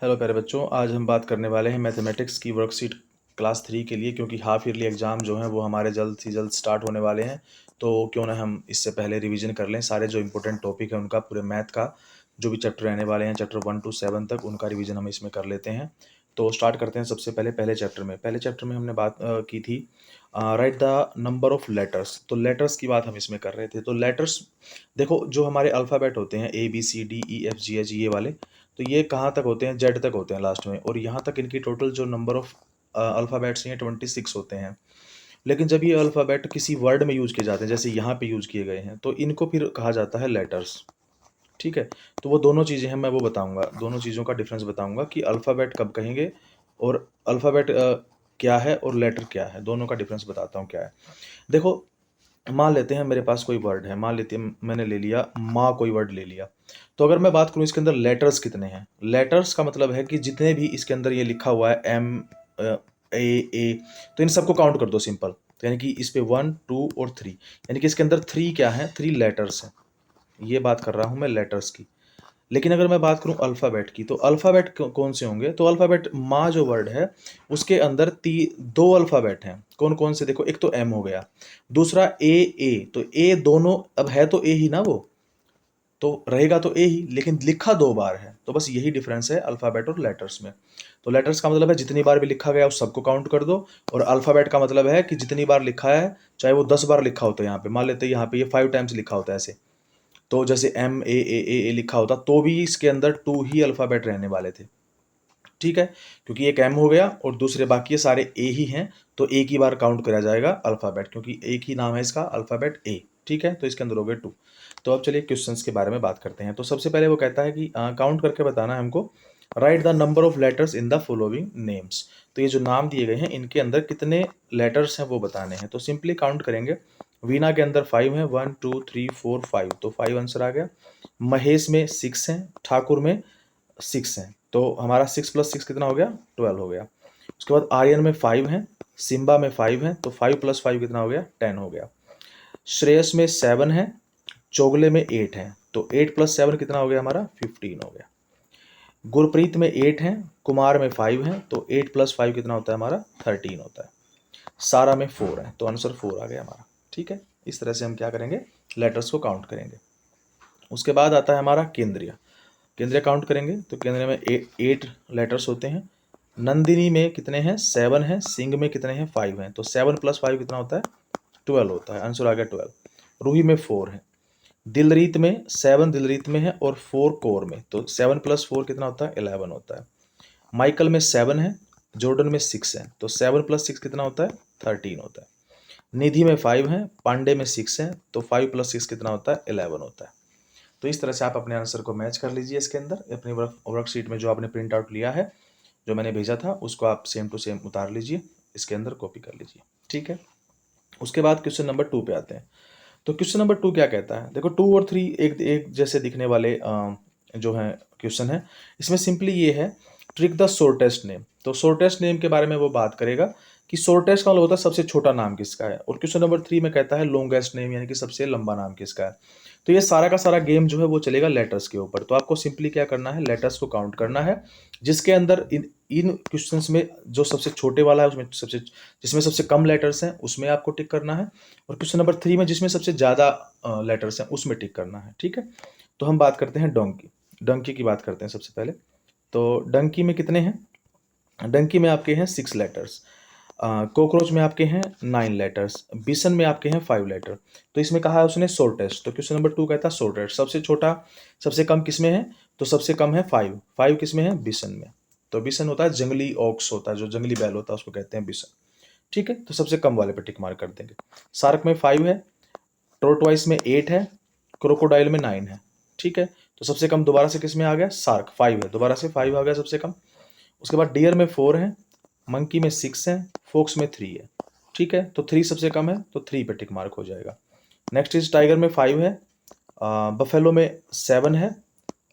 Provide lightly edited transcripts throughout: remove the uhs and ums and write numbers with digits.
Hello प्यारे बच्चों, आज हम बात करने वाले हैं मैथमेटिक्स की वर्कशीट क्लास 3 के लिए। क्योंकि हाफ ईयरली एग्ज़ाम जो हैं वो हमारे जल्द से जल्द स्टार्ट होने वाले हैं, तो क्यों ना हम इससे पहले रिवीजन कर लें सारे जो इंपॉर्टेंट टॉपिक हैं उनका। पूरे मैथ का जो भी चैप्टर रहने वाले हैं, चैप्टर 1 to 7 तक, उनका रिवीजन हम इसमें कर लेते हैं। तो स्टार्ट करते हैं सबसे पहले पहले चैप्टर में हमने बात की थी right the number of letters. तो लेटर्स की बात हम इसमें कर रहे थे। तो लेटर्स देखो, जो हमारे अल्फ़ाबेट होते हैं ABCDEFGH ये वाले, तो ये कहाँ तक होते हैं? जेड तक होते हैं लास्ट में। और यहाँ तक इनकी टोटल जो नंबर ऑफ अल्फ़ाबेट्स हैं 26 होते हैं। लेकिन जब ये अल्फ़ाबेट किसी वर्ड में यूज़ किए जाते हैं, जैसे यहाँ पे यूज़ किए गए हैं, तो इनको फिर कहा जाता है लेटर्स। ठीक है। तो वो दोनों चीज़ें हैं, मैं वो बताऊंगा, दोनों चीज़ों का डिफरेंस बताऊंगा कि अल्फ़ाबेट कब कहेंगे और अल्फ़ाबेट क्या है और लेटर क्या है, दोनों का डिफरेंस बताता हूँ क्या है। देखो, मान लेते हैं मेरे पास कोई वर्ड है, मान लेते हैं मैंने ले लिया माँ, कोई वर्ड ले लिया। तो अगर मैं बात करूँ इसके अंदर लेटर्स कितने हैं, लेटर्स का मतलब है कि जितने भी इसके अंदर ये लिखा हुआ है एम ए, तो इन सबको काउंट कर दो सिंपल। तो यानी कि इस पे 1 2 और 3, यानी कि इसके अंदर 3 क्या है? 3 लेटर्स हैं। ये बात कर रहा हूँ मैं लेटर्स की। लेकिन अगर मैं बात करूं अल्फ़ाबेट की, तो अल्फ़ाबेट कौन से होंगे? तो अल्फ़ाबेट माँ जो वर्ड है उसके अंदर दो अल्फ़ाबेट हैं। कौन कौन से? देखो, एक तो एम हो गया, दूसरा ए। तो ए दोनों, अब है तो ए ही ना, वो तो रहेगा तो ए ही, लेकिन लिखा दो बार है। तो बस यही डिफरेंस है अल्फ़ाबेट और लेटर्स में। तो लेटर्स का मतलब है जितनी बार भी लिखा गया उस सबको काउंट कर दो, और अल्फ़ाबेट का मतलब है कि जितनी बार लिखा है, चाहे वो 10 बार लिखा होता है, यहाँ पे मान लेते हैं यहाँ पे ये 5 टाइम्स लिखा होता है ऐसे, तो जैसे M A A A लिखा होता तो भी इसके अंदर 2 ही अल्फ़ाबेट रहने वाले थे। ठीक है, क्योंकि एक M हो गया और दूसरे बाकी ये सारे A ही हैं, तो एक ही बार काउंट करा जाएगा अल्फ़ाबेट, क्योंकि एक ही नाम है इसका, अल्फ़ाबेट A। ठीक है, तो इसके अंदर हो गए 2। तो अब चलिए क्वेश्चंस के बारे में बात करते हैं। तो सबसे पहले वो कहता है कि काउंट करके बताना है हमको, right the number of letters in the following names. तो ये जो नाम दिए गए हैं इनके अंदर कितने लेटर्स हैं वो बताने हैं। तो सिंपली काउंट करेंगे। वीणा के अंदर 5 है, 1 2 3 4 5, तो 5 आंसर आ गया। महेश में 6 है, ठाकुर में 6 है, तो हमारा 6 + 6 कितना हो गया? 12 हो गया। उसके बाद आर्यन में 5 है, सिम्बा में 5 है, तो 5 + 5 कितना हो गया? 10 हो गया। श्रेयस में 7 है, चोगले में 8 है, तो 8 + 7 कितना हो गया? हमारा 15 हो गया। गुरप्रीत में 8 है, कुमार में 5 है, तो 8 + 5 कितना होता है? हमारा 13 होता है। सारा में 4 है, तो आंसर 4 आ गया हमारा। ठीक है, इस तरह से हम क्या करेंगे? लेटर्स को काउंट करेंगे। उसके बाद आता है हमारा केंद्रीय। केंद्रीय काउंट करेंगे तो केंद्रीय में 8 लेटर्स होते हैं। नंदिनी में कितने हैं? 7 है। सिंह में कितने हैं? 5 हैं, तो 7 + 5 कितना होता है? 12 होता है। आंसर आ गया 12। रूही में 4 है। दिलरीत में 7 दिलरीत में है और 4 कोर में, तो 7 + 4 कितना होता है? 11 होता है। माइकल में 7 है, जॉर्डन में 6 है, तो 7 + 6 कितना होता है? 13 होता है। निधि में 5 है, पांडे में 6 है, तो 5 + 6 कितना होता है? 11 होता है। तो इस तरह से आप अपने आंसर को मैच कर लीजिए इसके अंदर, अपनी वर्कशीट में जो आपने प्रिंट आउट लिया है, जो मैंने भेजा था, उसको आप सेम टू सेम उतार लीजिए, इसके अंदर कॉपी कर लीजिए। ठीक है, उसके बाद क्वेश्चन नंबर 2 पे आते हैं। तो क्वेश्चन नंबर 2 क्या कहता है? देखो, 2 और 3 एक एक जैसे दिखने वाले जो है क्वेश्चन है। इसमें सिंपली ये है, ट्रिक द शॉर्टेस्ट नेम। तो शॉर्टेस्ट नेम के बारे में वो बात करेगा कि शॉर्टेस्ट का मतलब होता है सबसे छोटा नाम किसका है, और क्वेश्चन नंबर 3 में कहता है लॉन्गेस्ट नेम, यानी कि सबसे लंबा नाम किसका है। तो ये सारा का सारा गेम जो है वो चलेगा लेटर्स के ऊपर। तो आपको सिंपली क्या करना है? लेटर्स को काउंट करना है, जिसके अंदर इन इन क्वेश्चंस में जो सबसे छोटे वाला है उसमें सबसे, जिसमें सबसे कम लेटर्स हैं उसमें आपको टिक करना है, और क्वेश्चन नंबर 3 में जिसमें सबसे ज़्यादा लेटर्स हैं उसमें टिक करना है। ठीक है, तो हम बात करते हैं डोंकी। डंकी की बात करते हैं सबसे पहले। तो डंकी में कितने हैं? डंकी में आपके हैं 6 लेटर्स। कॉकरोच में आपके हैं 9 लेटर्स। बिसन में आपके हैं 5 लेटर। तो इसमें कहा है उसने शॉर्टेस्ट, तो क्वेश्चन नंबर 2 कहता है शॉर्टेस्ट, सबसे छोटा, सबसे कम किसमें है? तो सबसे कम है 5। 5 किसमें है? बिसन में। तो बिसन होता है जंगली ऑक्स होता है, जो जंगली बैल होता है उसको कहते हैं बिसन। ठीक है, तो सबसे कम वाले पे टिक मार्क कर देंगे। शार्क में 5 है, टोर्टवाइस में 8 है, क्रोकोडाइल में 9 है। ठीक है, तो सबसे कम दोबारा से किस में आ गया? शार्क, 5 है, दोबारा से 5 आ गया सबसे कम। उसके बाद डियर में 4 है, मंकी में 6 है, फोक्स में 3 है। ठीक है, तो 3 सबसे कम है, तो 3 पे टिक मार्क हो जाएगा। नेक्स्ट इज टाइगर में 5 है, बफेलो में 7 है,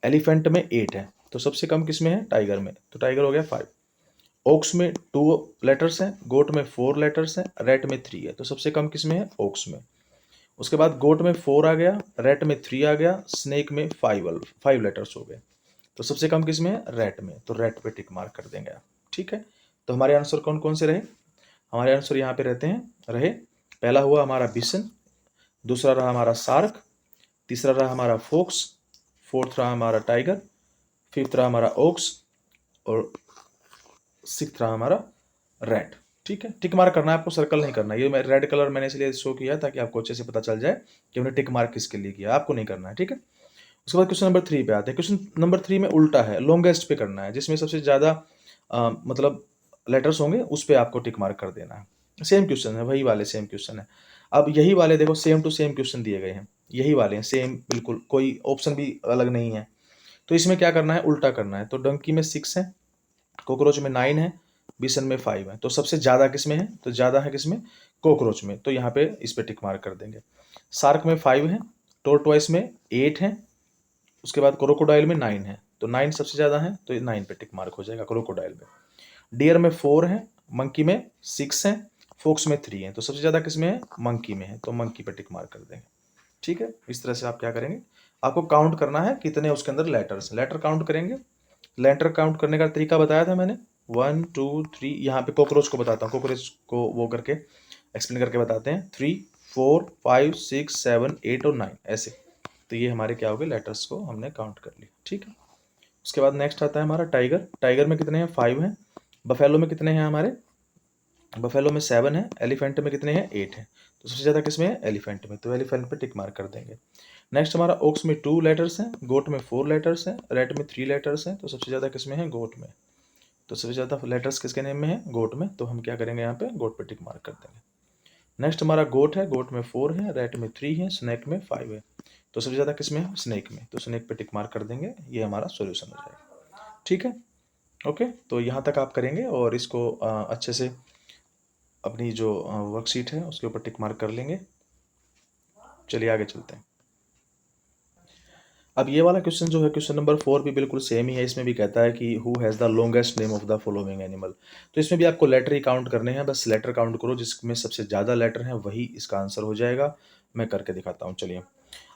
एलिफेंट में 8 है, तो सबसे कम किस में है? टाइगर में, तो टाइगर हो गया 5। ओक्स में 2 लेटर्स हैं, गोट में 4 लेटर्स हैं, रेट में 3 है, तो सबसे कम किस में है? ओक्स में। उसके बाद गोट में 4 आ गया, रेट में 3 आ गया, स्नेक में 5 लेटर्स हो गए। तो सबसे कम किस में है, रेट में, तो रेट पे टिक मार्क कर देंगे आप। ठीक है, तो हमारे आंसर कौन कौन से रहे, हमारे आंसर यहाँ पे रहते हैं रहे, पहला हुआ हमारा बिसन, दूसरा रहा हमारा सार्क, तीसरा रहा हमारा फोक्स, फोर्थ रहा हमारा टाइगर, फिफ्थ रहा हमारा ओक्स, और सिक्स्थ रहा हमारा रेड। ठीक है, टिक मार्क करना है आपको, सर्कल नहीं करना। ये रेड कलर मैंने इसलिए शो किया ताकि आपको अच्छे से पता चल जाए कि हमने टिक मार्क किसके लिए किया, आपको नहीं करना है। ठीक है, उसके बाद क्वेश्चन नंबर 3 पे आते हैं। क्वेश्चन नंबर 3 में उल्टा है, लॉन्गेस्ट पे करना है, जिसमें सबसे ज़्यादा मतलब लेटर्स होंगे उस पर आपको टिक मार्क कर देना है। सेम क्वेश्चन है, वही वाले सेम क्वेश्चन है। अब यही वाले देखो सेम टू सेम क्वेश्चन दिए गए हैं, यही वाले हैं सेम बिल्कुल, कोई ऑप्शन भी अलग नहीं है। तो इसमें क्या करना है, उल्टा करना है। तो डंकी में 6 है, कॉकरोच में 9 है, बिसन में 5 है। तो सबसे ज़्यादा किस में है, तो ज़्यादा है किस में, कॉकरोच में, तो यहाँ पे इस पे टिक मार्क कर देंगे। शार्क में 5 है, टोर्टवाइस में 8 है, उसके बाद क्रोकोडाइल में 9 है, तो 9 सबसे ज़्यादा है, तो 9 पे टिक मार्क हो जाएगा क्रोकोडाइल में। डियर में 4 है, मंकी में 6 है, फोक्स में 3 है, तो सबसे ज़्यादा किस में है, मंकी में है, तो मंकी पे टिक मार्क कर देंगे। ठीक है, इस तरह से आप क्या करेंगे, आपको काउंट करना है कितने उसके अंदर लेटर्स, लेटर काउंट करेंगे। लेटर काउंट करने का तरीका बताया था मैंने, 1 2 3, यहाँ पे कॉकरोच को बताता हूँ, कॉकरोच को वो करके एक्सप्लेन करके बताते हैं, 3 4 5 6 7 8 और 9 ऐसे। तो ये हमारे क्या हो गए, लेटर्स को हमने काउंट कर लिया। ठीक है, उसके बाद नेक्स्ट आता है हमारा टाइगर। टाइगर में कितने हैं, 5 हैं। बफेलो में कितने हैं हमारे, बफेलो में 7 है। एलिफेंट में कितने हैं, 8 है। तो सबसे ज़्यादा किस में है, एलिफेंट में, तो एलिफेंट पे टिक मार्क कर देंगे। नेक्स्ट हमारा ओक्स में 2 लेटर्स हैं, गोट में 4 लेटर्स हैं, रेट में 3 लेटर्स हैं, तो सबसे ज़्यादा किस में है, गोट में। तो सबसे ज़्यादा लेटर्स किसके नेम में है, गोट में, तो हम क्या करेंगे यहाँ पे, गोट पे टिक मार्क कर देंगे। नेक्स्ट हमारा गोट है, गोट में 4 है, रेट में 3 है, स्नैक में 5 है, तो सबसे ज़्यादा किस में है, स्नैक में, तो स्नैक पे टिक मार्क कर देंगे। ये हमारा सोल्यूशन हो जाएगा। ठीक है, ओके, तो यहाँ तक आप करेंगे और इसको अच्छे से अपनी जो वर्कशीट है उसके ऊपर टिक मार्क कर लेंगे। चलिए आगे चलते हैं। अब ये वाला क्वेश्चन जो है, क्वेश्चन नंबर 4 भी बिल्कुल सेम ही है। इसमें भी कहता है कि who has the longest name of the following animal. तो इसमें भी आपको लेटर ही काउंट करने हैं, बस लेटर काउंट करो, जिसमें सबसे ज़्यादा लेटर हैं वही इसका आंसर हो जाएगा। मैं करके दिखाता हूँ, चलिए।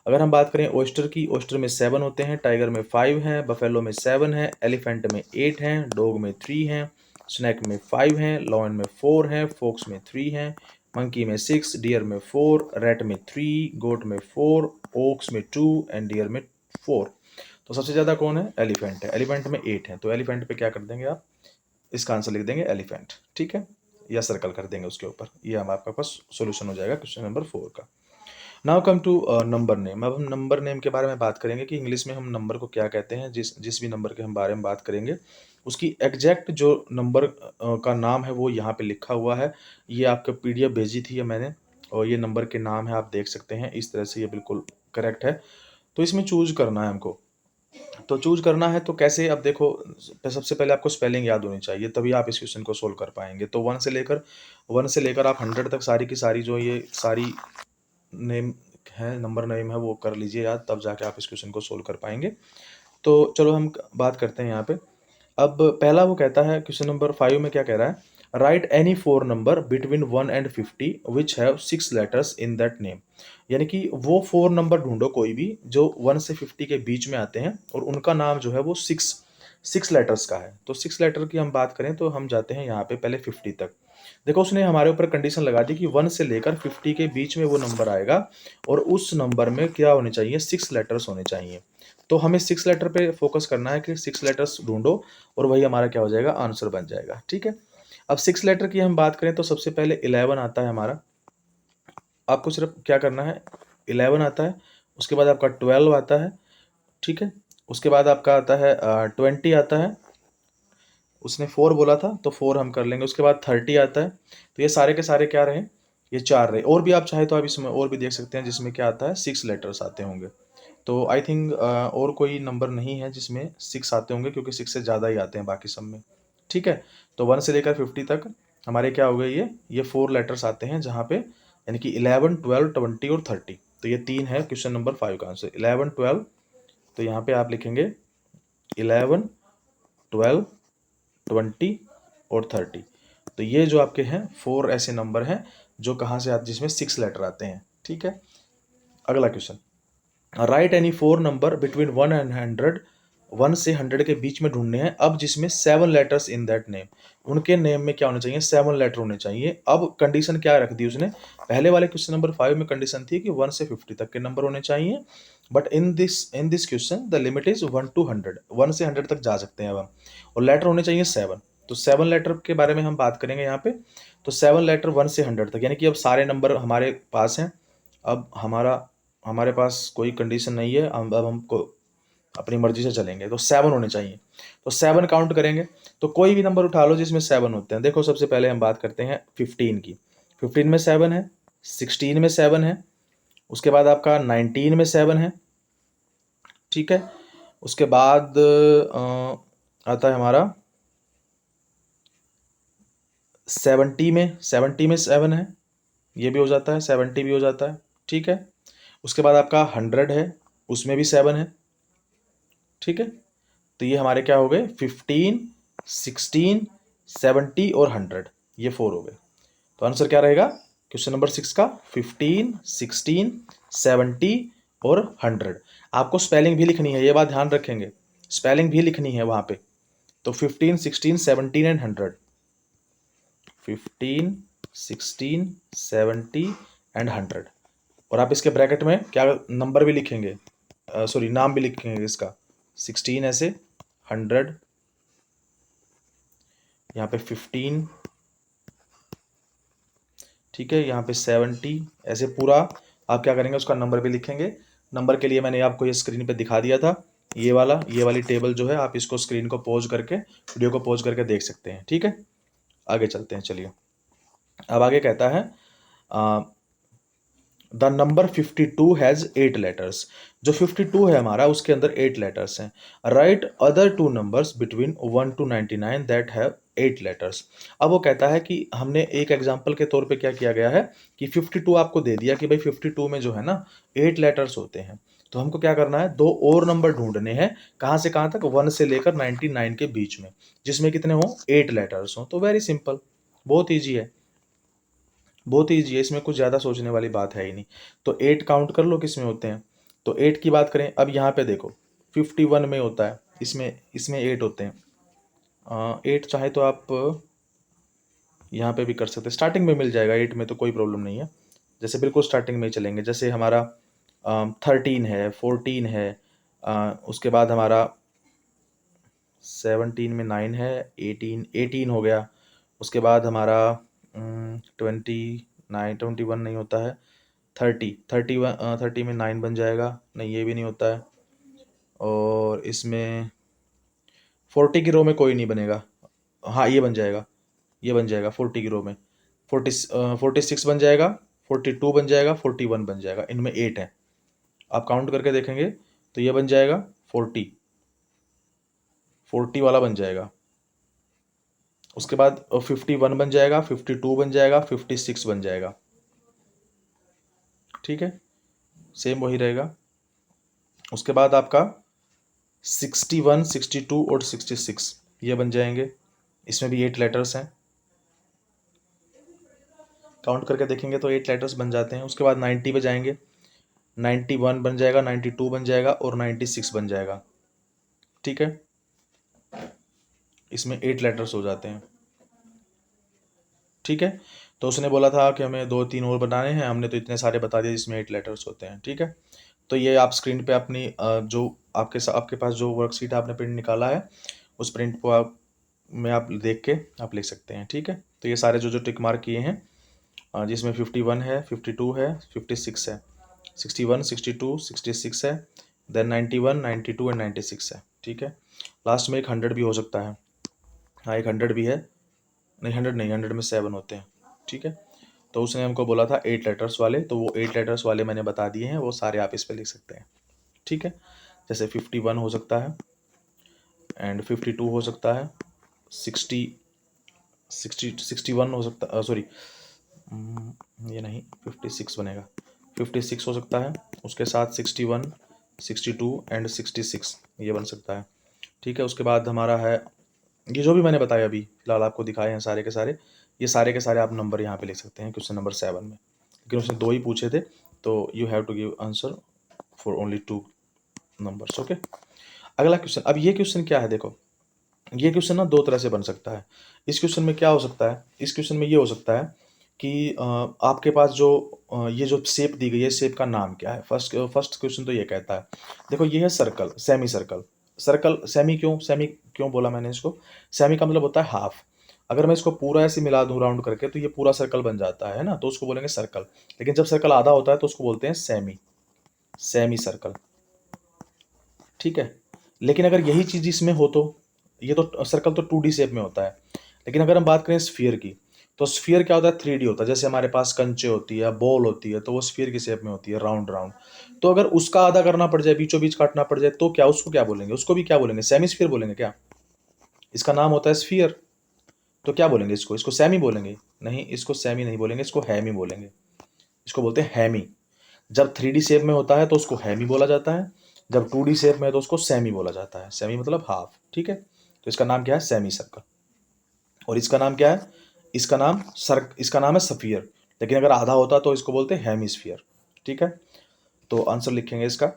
अगर हम बात करें ओस्टर की, ओस्टर में 7 होते हैं, टाइगर में 5 हैं, बफेलो में 7 है, एलिफेंट में 8 हैं, डॉग में 3 हैं, स्नैक में 5 हैं, लॉयन में 4 हैं, फोक्स में 3 हैं, मंकी में 6, डियर में 4, रैट में 3, गोट में 4, ओक्स में 2 एंड डियर में 4। तो सबसे ज़्यादा कौन है, एलिफेंट है, एलिफेंट में 8 है, तो एलिफेंट पे क्या कर देंगे आप, इसका आंसर लिख देंगे एलिफेंट। ठीक है, या सर्कल कर देंगे उसके ऊपर, ये हम आपका पास सोल्यूशन हो जाएगा क्वेश्चन नंबर 4 का। Now come to number name. अब हम नंबर नेम के बारे में बात करेंगे कि इंग्लिश में हम नंबर को क्या कहते हैं। जिस भी नंबर के हम बारे में बात करेंगे उसकी एग्जैक्ट जो नंबर का नाम है वो यहाँ पे लिखा हुआ है। ये आपको पीडीएफ भेजी थी मैंने, और ये नंबर के नाम है, आप देख सकते हैं इस तरह से, ये बिल्कुल करेक्ट है। तो इसमें चूज करना है हमको, तो चूज करना है तो कैसे, अब देखो सबसे पहले आपको स्पेलिंग याद होनी चाहिए, तभी आप इस क्वेश्चन को सोल्व कर पाएंगे। तो 1 से लेकर आप 100 तक सारी की सारी जो ये सारी नेम है, नंबर नेम है, वो कर लीजिए याद, तब जाके आप इस क्वेश्चन को सोल्व कर पाएंगे। तो चलो हम बात करते हैं यहाँ पे। अब पहला वो कहता है, क्वेश्चन नंबर 5 में क्या कह रहा है, right any 4 number between 1 and 50 which have 6 letters in that name. यानी कि वो 4 नंबर ढूंढो कोई भी जो 1 से 50 के बीच में आते हैं और उनका नाम जो है वो 6 लेटर्स का है। तो 6 लेटर की हम बात करें तो हम जाते हैं यहाँ पे पहले 50 तक। देखो उसने हमारे ऊपर कंडीशन लगा दी कि 1 से लेकर 50 के बीच में वो नंबर आएगा और उस नंबर में क्या होने चाहिए, 6 लेटर्स होने चाहिए। तो हमें 6 लेटर पे फोकस करना है कि 6 लेटर्स ढूंढो और वही हमारा क्या हो जाएगा, आंसर बन जाएगा। ठीक है, अब 6 लेटर की हम बात करें तो सबसे पहले 11 आता है हमारा। आपको सिर्फ क्या करना है, 11 आता है, उसके बाद आपका 12 आता है। ठीक है, उसके बाद आपका आता है 20 आता है, उसने 4 बोला था तो 4 हम कर लेंगे। उसके बाद 30 आता है। तो ये सारे के सारे क्या रहे, ये 4 रहे। और भी आप चाहे तो आप इसमें और भी देख सकते हैं जिसमें क्या आता है, 6 लेटर्स आते होंगे। तो आई थिंक और कोई नंबर नहीं है जिसमें 6 आते होंगे, क्योंकि 6 से ज़्यादा ही आते हैं बाकी सब में। ठीक है, तो 1 से लेकर 50 तक हमारे क्या हो गए, ये 4 लेटर्स आते हैं, जहाँ पे यानी कि 11 12 20 और 30। तो ये 3 है क्वेश्चन नंबर 5 का आंसर, 11 12। तो यहाँ पे आप लिखेंगे 11 12 20 और 30। तो ये जो आपके हैं 4 ऐसे नंबर हैं जो कहाँ से आते, जिसमें 6 लेटर आते हैं। ठीक है, अगला question, right any 4 number between 1 and 100 1 से 100 के बीच में ढूंढने हैं, अब जिसमें 7 लेटर्स इन दैट नेम, उनके नेम में क्या होने चाहिए, 7 लेटर होने चाहिए। अब कंडीशन क्या रख दी उसने, पहले वाले क्वेश्चन नंबर 5 में कंडीशन थी कि 1 से 50 तक के नंबर होने चाहिए, but in this question the limit is 1 to 100, 1 से 100 तक जा सकते हैं अब हम, और लेटर होने चाहिए 7। तो 7 लेटर के बारे में हम बात करेंगे यहाँ पे। तो 7 लेटर 1 से 100 तक, यानी कि अब सारे नंबर हमारे पास हैं। अब हमारे पास कोई कंडीशन नहीं है, अब हमको अपनी मर्जी से चलेंगे, तो 7 होने चाहिए। तो 7 काउंट करेंगे, तो कोई भी नंबर उठा लो जिसमें 7 होते हैं। देखो सबसे पहले हम बात करते हैं 15 की। 15 में 7 है, 16 में 7 है, उसके बाद आपका 19 में 7 है, ठीक है। उसके बाद आता है हमारा 70 में 7 है, ये भी हो जाता है, 70 भी हो जाता है, ठीक है। उसके बाद आपका 100 है, उसमें भी 7 है, ठीक है। तो ये हमारे क्या हो गए, 15, 16, 70 और 100, ये 4 हो गए। तो आंसर क्या रहेगा क्वेश्चन नंबर 6 का, 15, 16, 70 और 100। आपको स्पेलिंग भी लिखनी है, ये बात ध्यान रखेंगे, स्पेलिंग भी लिखनी है वहां पे। तो 15, 16, 17 एंड 100, 15, 16, 70 एंड 100। और आप इसके ब्रैकेट में क्या नंबर भी लिखेंगे, सॉरी नाम भी लिखेंगे इसका, 16 ऐसे, 100 यहाँ पे 15, ठीक है, यहाँ पे 70, ऐसे पूरा आप क्या करेंगे उसका नंबर भी लिखेंगे। नंबर के लिए मैंने आपको ये स्क्रीन पे दिखा दिया था, ये वाली टेबल जो है, आप इसको स्क्रीन को पॉज करके, वीडियो को पॉज करके देख सकते हैं, ठीक है। आगे चलते हैं, चलिए। अब आगे कहता है द नंबर 52 हैज़ 8 लेटर्स। जो 52 है हमारा, उसके अंदर 8 लेटर्स हैं। Right other 2 numbers between 1 to 99 that have 8 letters. अब वो कहता है कि हमने एक एग्जांपल के तौर पे क्या किया गया है कि 52 आपको दे दिया कि भाई 52 में जो है ना 8 लेटर्स होते हैं। तो हमको क्या करना है, 2 और नंबर ढूंढने हैं, कहाँ से कहाँ तक, 1 से लेकर 99 के बीच में, जिसमें कितने हो, 8 लेटर्स हो। तो वेरी सिंपल, बहुत ईजी है, बहुत ईजी है, इसमें कुछ ज़्यादा सोचने वाली बात है ही नहीं। तो 8 काउंट कर लो किस में होते हैं। तो 8 की बात करें, अब यहाँ पे देखो 51 में होता है, इसमें इसमें 8 होते हैं। 8 चाहे तो आप यहाँ पे भी कर सकते हैं, स्टार्टिंग में मिल जाएगा 8 में, तो कोई प्रॉब्लम नहीं है। जैसे बिल्कुल स्टार्टिंग में ही चलेंगे, जैसे हमारा 13 है, 14 है, उसके बाद हमारा 17 में 9 है, 18 हो गया। उसके बाद हमारा 21 नहीं होता है, 30 में 9 बन जाएगा, नहीं ये भी नहीं होता है। और इसमें 40 की रो में कोई नहीं बनेगा, हाँ ये बन जाएगा, ये बन जाएगा 40 की रो में, 46 बन जाएगा, 42 बन जाएगा, 41 बन जाएगा, इनमें 8 है। आप काउंट करके देखेंगे तो ये बन जाएगा 40 वाला बन जाएगा। उसके बाद 51 बन जाएगा, 52 बन जाएगा, 56 बन जाएगा, ठीक है, सेम वही रहेगा। उसके बाद आपका 61, 62 और 66 ये बन जाएंगे, इसमें भी 8 लेटर्स हैं, काउंट करके देखेंगे तो 8 लेटर्स बन जाते हैं। उसके बाद 90 पे जाएंगे, 91 बन जाएगा, 92 बन जाएगा और 96 बन जाएगा, ठीक है, इसमें 8 लेटर्स हो जाते हैं, ठीक है। तो उसने बोला था कि हमें 2-3 और बनाने हैं, हमने तो इतने सारे बता दिए जिसमें 8 लेटर्स होते हैं, ठीक है। तो ये आप स्क्रीन पे अपनी जो आपके पास जो वर्कशीट आपने प्रिंट निकाला है, उस प्रिंट को आप देख के आप लिख सकते हैं, ठीक है। तो ये सारे जो टिक मार्क किए हैं, जिसमें 51 है, 52 है, 56 है, 61, 62, 66 है, देन 91, 92 एंड 96 है, ठीक है। लास्ट में एक 100 भी हो सकता है, हाँ एक 100 भी है, नहीं 100 नहीं, 100 में 7 होते हैं, ठीक है। तो उसने हमको बोला था 8 लेटर्स वाले, तो वो 8 लेटर्स वाले मैंने बता दिए हैं, वो सारे आप इस पे लिख सकते हैं, ठीक है। जैसे 51 हो सकता है, एंड 52 हो सकता है, 61 हो सकता, सॉरी ये नहीं, 56 बनेगा, 56 हो सकता है, उसके साथ 61, 62 एंड 66 ये बन सकता है, ठीक है। उसके बाद हमारा है, ये जो भी मैंने बताया अभी फिलहाल आपको दिखाए हैं सारे के सारे, ये सारे के सारे आप नंबर यहाँ पे लिख सकते हैं क्वेश्चन नंबर 7 में, लेकिन उसने 2 ही पूछे थे, तो you have to give answer for only 2 numbers, okay. अगला क्वेश्चन, अब ये क्वेश्चन क्या है देखो, ये क्वेश्चन ना दो तरह से बन सकता है। इस क्वेश्चन में क्या हो सकता है, इस क्वेश्चन में ये हो सकता है कि आपके पास जो ये जो शेप दी गई है, शेप का नाम क्या है। फर्स्ट फर्स्ट क्वेश्चन तो ये कहता है, देखो ये है circle, semi circle. Circle semi क्यों बोला मैंने इसको, सेमी का मतलब होता है हाफ। अगर मैं इसको पूरा ऐसे मिला दूं राउंड करके तो ये पूरा सर्कल बन जाता है ना, तो उसको बोलेंगे सर्कल। लेकिन जब सर्कल आधा होता है तो उसको बोलते हैं सेमी, सेमी सर्कल, ठीक है। लेकिन अगर यही चीज इसमें हो तो, ये तो सर्कल तो 2D शेप में होता है। लेकिन अगर हम बात करें स्फीयर की, तो स्फीयर क्या होता है, 3D होता है। जैसे हमारे पास कंचे होती है, बॉल होती है, तो वो स्फीयर की शेप में होती है, राउंड राउंड। तो अगर उसका आधा करना पड़ जाए, बीचों बीच काटना पड़ जाए, तो क्या उसको क्या बोलेंगे, उसको भी क्या बोलेंगे, सेमी स्फीयर बोलेंगे क्या। इसका नाम होता है स्फीयर, तो क्या बोलेंगे इसको, इसको सेमी बोलेंगे। नहीं, इसको सेमी नहीं बोलेंगे, इसको हैमी बोलेंगे। इसको बोलते हैं हैमी। जब 3D शेप में होता है तो उसको हैमी बोला जाता है, जब 2D शेप में है तो उसको सेमी बोला जाता है। सेमी मतलब हाफ, ठीक है। तो इसका नाम क्या है, सेमी सर्कल। और इसका नाम क्या है, इसका नाम है सफियर। लेकिन अगर आधा होता तो इसको बोलते हैं हेमिस्फियर, ठीक है। तो आंसर लिखेंगे इसका,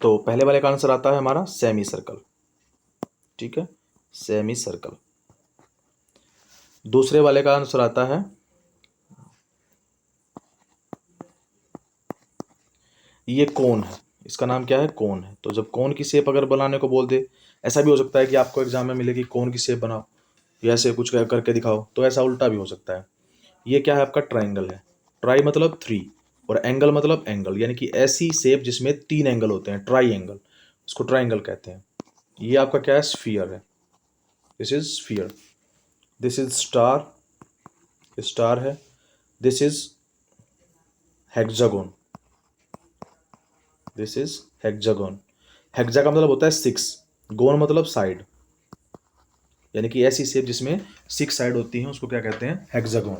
तो पहले वाले का आंसर आता है हमारा सेमी सर्कल, ठीक है, सेमी सर्कल। दूसरे वाले का आंसर आता है, ये कोन है, इसका नाम क्या है, कोन है। तो जब कोन की शेप अगर बनाने को बोल दे, ऐसा भी हो सकता है कि आपको एग्जाम में मिलेगी कोन की शेप बनाओ या ऐसे कुछ करके दिखाओ, तो ऐसा उल्टा भी हो सकता है। ये क्या है, आपका ट्राइंगल है। ट्राई मतलब 3 और एंगल मतलब एंगल, यानी कि ऐसी शेप जिसमें 3 एंगल होते हैं, ट्राई एंगल, इसको ट्राइंगल कहते हैं। ये आपका क्या है, स्फीयर है। This is sphere. This is star, star है। This is hexagon, this is hexagon. Hexa का मतलब होता है 6, गोन मतलब साइड, यानी कि ऐसी शेप जिसमें 6 साइड होती हैं उसको क्या कहते हैं, हेक्सागोन।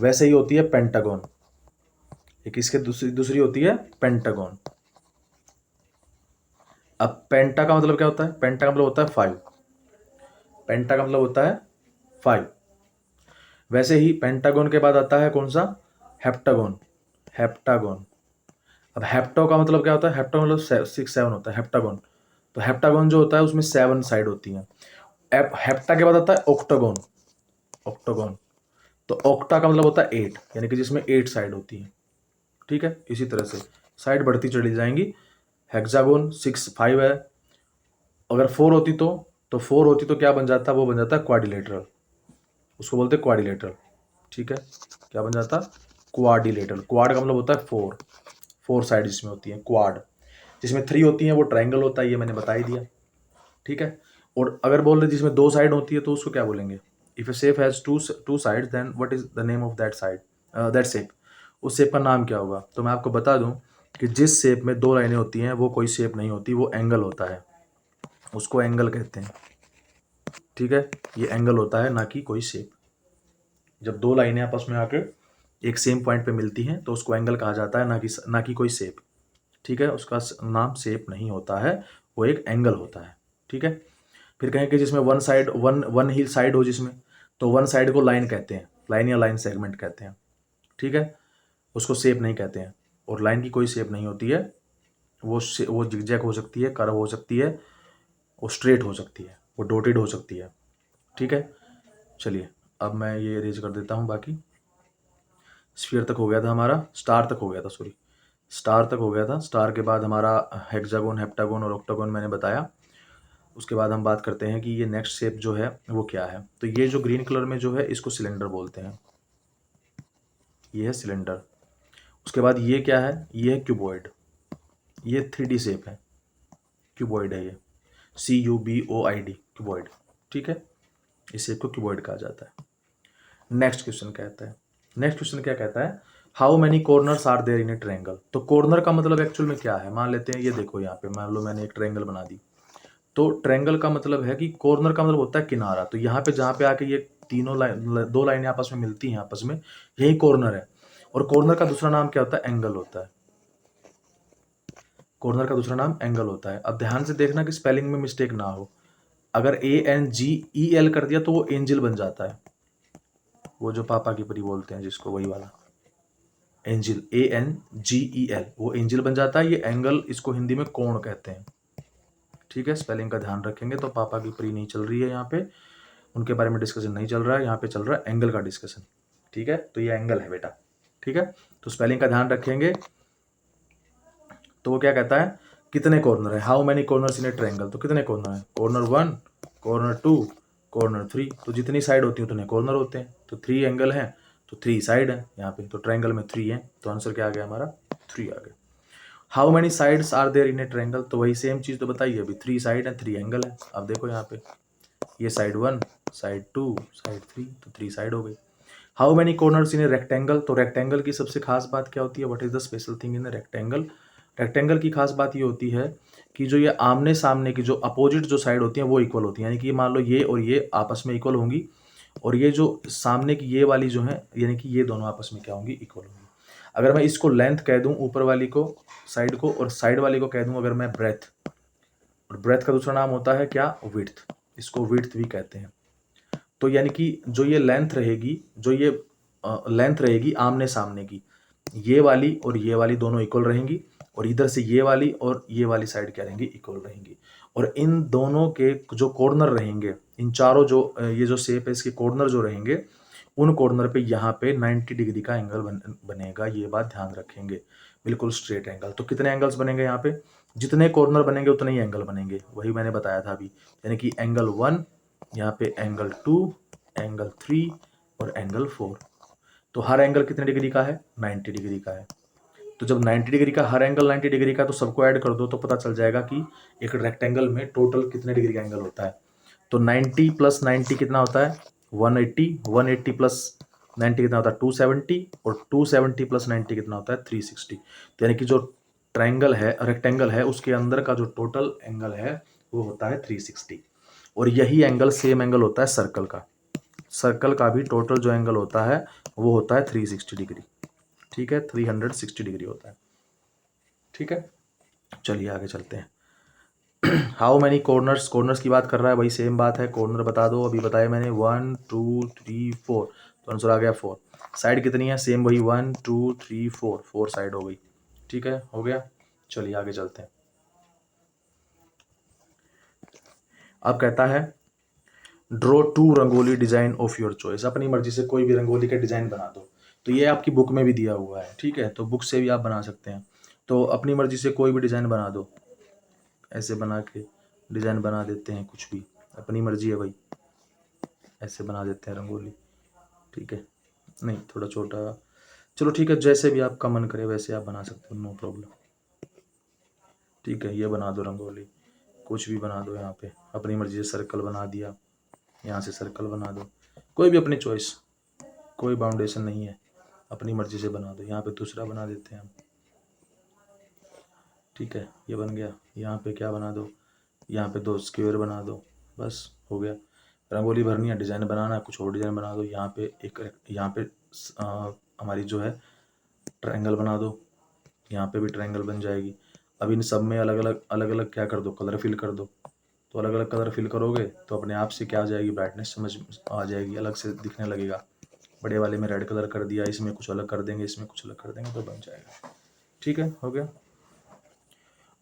वैसे ही होती है पेंटागोन, एक इसके दूसरी दूसरी होती है पेंटागोन। अब पेंटा का मतलब क्या होता है, पेंटा का मतलब होता है 5, पेंटा का मतलब होता है 5। वैसे ही पेंटागोन के बाद आता है कौन सा, हेप्टागोन, हेप्टागोन। अब हेप्टो का मतलब क्या होता है, हेप्टो मतलब 6 7 होता है हेप्टागोन। तो हेप्टागोन जो होता है उसमें 7 साइड होती हैं। हेप्टा के बाद आता है ऑक्टागोन, ऑक्टागोन। तो ऑक्टा का मतलब होता है 8, यानी कि जिसमें 8 साइड होती है, ठीक है। इसी तरह से साइड बढ़ती चली जाएंगी। हेक्सागोन 6 5 है। अगर 4 होती तो 4 होती तो क्या बन जाता, वो बन जाता क्वाड्रिलेटरल, उसको बोलते हैं क्वाड्रिलेटरल, ठीक है। क्या बन जाता, क्वाड्रिलेटरल। क्वाड का मतलब होता है 4, 4 साइड जिसमें होती है। क्वाड जिसमें 3 होती हैं वो ट्राइंगल होता है, ये मैंने बता ही दिया, ठीक है। और अगर बोल रहे जिसमें 2 साइड होती है तो उसको क्या बोलेंगे, if a shape has two side then what is the name of that side, that shape, उस शेप का नाम क्या होगा। तो मैं आपको बता दूं कि जिस शेप में 2 लाइनें होती हैं वो कोई शेप नहीं होती, वो एंगल होता है, उसको एंगल कहते हैं, ठीक है। ये एंगल होता है, ना कि कोई शेप। जब 2 लाइनें आपस में आकर एक सेम पॉइंट पे मिलती हैं तो उसको एंगल कहा जाता है, ना कि कोई शेप, ठीक है। उसका नाम शेप नहीं होता है, वो एक एंगल होता है, ठीक है। फिर कहें कि जिसमें वन ही साइड हो जिसमें, तो वन साइड को लाइन कहते हैं, लाइन या लाइन सेगमेंट कहते हैं, ठीक है। उसको शेप नहीं कहते हैं। और लाइन की कोई शेप नहीं होती है, वो जिगजैग हो सकती है, कर्व हो सकती है, वो स्ट्रेट हो सकती है, वो डॉटेड हो सकती है, ठीक है। चलिए अब मैं ये इरेज कर देता हूँ। बाकी स्फीयर तक हो गया था हमारा, स्टार तक हो गया था, सॉरी, स्टार तक हो गया था। स्टार के बाद हमारा हेक्सागोन, हेप्टागोन और ऑक्टागोन मैंने बताया। उसके बाद हम बात करते हैं कि ये नेक्स्ट शेप जो है वो क्या है। तो ये जो ग्रीन कलर में जो है इसको सिलेंडर बोलते हैं, ये है सिलेंडर। उसके बाद ये क्या है, ये है क्यूबॉइड, ये 3D शेप है, क्यूबॉइड है ये, CUBOID, क्यूबॉइड, ठीक है। इस शेप को क्यूबॉइड कहा जाता है। नेक्स्ट क्वेश्चन कहता है, नेक्स्ट क्वेश्चन क्या कहता है, how many corners are there in a triangle. तो कॉर्नर का मतलब एक्चुअल में क्या है, मान लेते हैं ये देखो यहाँ पे, मान लो मैंने एक ट्रायंगल बना दी, तो ट्रायंगल का मतलब है कि कॉर्नर का मतलब होता है किनारा। तो यहाँ पे जहाँ पे आके ये तीनों दो लाइनें आपस में मिलती हैं आपस में, यही कॉर्नर है। और कॉर्नर का दूसरा नाम क्या होता है, एंगल होता है। कॉर्नर का दूसरा नाम एंगल होता है। अब ध्यान से देखना कि स्पेलिंग में मिस्टेक ना हो। अगर ANGEL कर दिया तो वो एंजल बन जाता है, वो जो पापा की परी बोलते हैं जिसको, वही वाला एंजल, ANGEL, वो एंजल बन जाता है। ये एंगल, इसको हिंदी में कोण कहते हैं, ठीक है, स्पेलिंग का ध्यान रखेंगे। तो पापा की प्री नहीं चल रही है यहाँ पे, उनके बारे में डिस्कशन नहीं चल रहा है, यहाँ पे चल रहा है एंगल का डिस्कशन। ठीक है, तो ये एंगल है बेटा। ठीक है, तो स्पेलिंग का ध्यान रखेंगे। तो वो क्या कहता है, कितने कॉर्नर है, how many corners in a triangle, तो कितने कॉर्नर है, कॉर्नर 1, कॉर्नर 2, कॉर्नर 3। तो जितनी साइड होती है उतने कॉर्नर होते हैं। तो 3 एंगल है तो 3 साइड है यहाँ पे, तो ट्रायंगल में 3 है, तो आंसर क्या आ गया हमारा, 3 आ गया। How many sides are there in a triangle, तो वही सेम चीज तो बताइए, अभी 3 साइड है 3 एंगल है। अब देखो यहाँ पे, ये साइड 1, साइड 2, साइड 3, तो 3 साइड हो गई। How many corners in a rectangle, तो रेक्टेंगल की सबसे खास बात क्या होती है, what is the special thing in a rectangle. Rectangle की खास बात ये होती है कि जो ये आमने सामने की जो अपोजिट जो साइड होती है वो इक्वल होती है, यानी कि मान लो ये और ये आपस में इक्वल होंगी, और ये जो सामने की ये वाली जो है, यानी कि ये दोनों आपस में क्या होंगी, इक्वल होंगी। अगर मैं इसको लेंथ कह दूं ऊपर वाली को, साइड को, और साइड वाली को कह दूं अगर मैं ब्रेथ, और ब्रेथ का दूसरा नाम होता है क्या, विड्थ, इसको विड्थ भी कहते हैं। तो यानी कि जो ये लेंथ रहेगी, जो ये लेंथ रहेगी आमने सामने की, ये वाली और ये वाली दोनों इक्वल रहेंगी, और इधर से ये वाली और ये वाली साइड क्या रहेंगी, इक्वल रहेंगी। और इन दोनों के जो कॉर्नर रहेंगे, इन चारों जो ये जो शेप है इसके कॉर्नर जो रहेंगे, उन कॉर्नर पे यहाँ पे 90 डिग्री का एंगल बनेगा, ये बात ध्यान रखेंगे, बिल्कुल स्ट्रेट एंगल। तो कितने एंगल्स बनेंगे यहाँ पे, जितने कॉर्नर बनेंगे उतने ही एंगल बनेंगे, वही मैंने बताया था अभी। यानी कि एंगल 1, यहाँ पे एंगल 2, एंगल 3 और एंगल 4। तो हर एंगल कितने डिग्री का है, 90 डिग्री का है। तो जब 90 डिग्री का हर एंगल 90 डिग्री का, तो सबको ऐड कर दो तो पता चल जाएगा कि एक रेक्टेंगल में टोटल कितने डिग्री का एंगल होता है। तो 90 प्लस 90 कितना होता है, 180, 180 प्लस 90 कितना होता है, 270, और 270 प्लस 90 कितना होता है, 360। तो यानी कि जो ट्रायंगल है, रेक्टेंगल है, उसके अंदर का जो टोटल एंगल है वो होता है 360। और यही एंगल सेम एंगल होता है सर्कल का, सर्कल का भी टोटल जो एंगल होता है वो होता है 360 डिग्री। ठीक है, 360 डिग्री होता है। ठीक है, चलिए आगे चलते हैं। हाउ मैनी कॉर्नर्स, कॉर्नर्स की बात कर रहा है, वही सेम बात है, कॉर्नर बता दो, अभी बताया मैंने 1 2 3 4, तो आंसर आ गया 4। साइड कितनी है, सेम वही 1 2 3 4, 4 साइड हो गई। ठीक है, हो गया। चलिए आगे चलते हैं। अब कहता है draw 2 rangoli design of your choice, अपनी मर्जी से कोई भी रंगोली का डिजाइन बना दो। तो ये आपकी बुक में भी दिया हुआ है, ठीक है, तो बुक से भी आप बना सकते हैं। तो अपनी मर्जी से कोई भी डिजाइन बना दो, ऐसे बना के डिजाइन बना देते हैं, कुछ भी अपनी मर्जी है भाई, ऐसे बना देते हैं रंगोली। ठीक है, नहीं थोड़ा छोटा, चलो ठीक है, जैसे भी आपका मन करे वैसे आप बना सकते हो, नो प्रॉब्लम। ठीक है, ये बना दो रंगोली, कुछ भी बना दो, यहाँ पे अपनी मर्जी से सर्कल बना दिया, यहाँ से सर्कल बना दो, कोई भी अपनी चॉइस, कोई बाउंडेशन नहीं है, अपनी मर्जी से बना दो। यहाँ पे दूसरा बना देते हैं हम। ठीक है, ये बन गया। यहाँ पे क्या बना दो, यहाँ पे 2 स्क्वायर बना दो, बस हो गया। रंगोली भरनी है, डिज़ाइन बनाना है, कुछ और डिज़ाइन बना दो। यहाँ पे एक, यहाँ पे हमारी जो है ट्रायंगल बना दो, यहाँ पे भी ट्रायंगल बन जाएगी। अब इन सब में अलग अलग क्या कर दो, कलर फिल कर दो। तो अलग अलग कलर फिल करोगे तो अपने आप से क्या आ जाएगी, ब्राइटनेस समझ आ जाएगी, अलग से दिखने लगेगा। बड़े वाले में रेड कलर कर दिया, इसमें कुछ अलग कर देंगे, इसमें कुछ अलग कर देंगे, तो बन जाएगा। ठीक है, हो गया।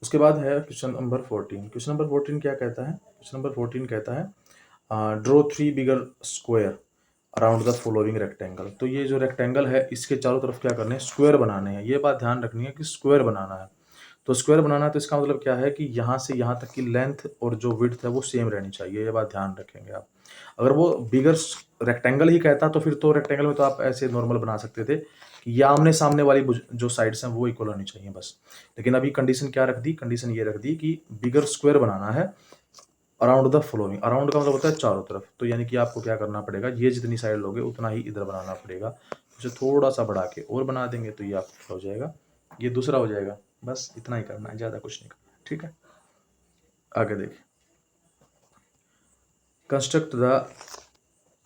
उसके बाद है क्वेश्चन नंबर 14। क्वेश्चन नंबर 14 क्या कहता है, क्वेश्चन नंबर 14 कहता है draw 3 bigger square around the following rectangle. तो ये जो रेक्टेंगल है इसके चारों तरफ क्या करने हैं, स्क्वायर बनाने हैं। ये बात ध्यान रखनी है कि स्क्वायर बनाना है। तो स्क्वायर बनाना है तो इसका मतलब क्या है कि यहाँ से यहाँ तक की लेंथ और जो विड्थ है वो सेम रहनी चाहिए, ये बात ध्यान रखेंगे आप। अगर वो बिगर रेक्टेंगल ही कहता तो फिर तो रेक्टेंगल में तो आप ऐसे नॉर्मल बना सकते थे कि ये आमने सामने वाली जो साइड्स हैं वो इक्वल होनी चाहिए बस। लेकिन अभी कंडीशन क्या रख दी, कंडीशन ये रख दी कि बिगर स्क्वायर बनाना है अराउंड द फॉलोइंग। अराउंड का मतलब होता है चारों तरफ, तो यानी कि आपको क्या करना पड़ेगा, ये जितनी साइड लोगे उतना ही इधर बनाना पड़ेगा। उसे थोड़ा सा बढ़ा के और बना देंगे तो ये आपका हो जाएगा, ये दूसरा हो जाएगा। बस इतना ही करना है, ज़्यादा कुछ नहीं करना है। ठीक है, आगे देखिए। Construct the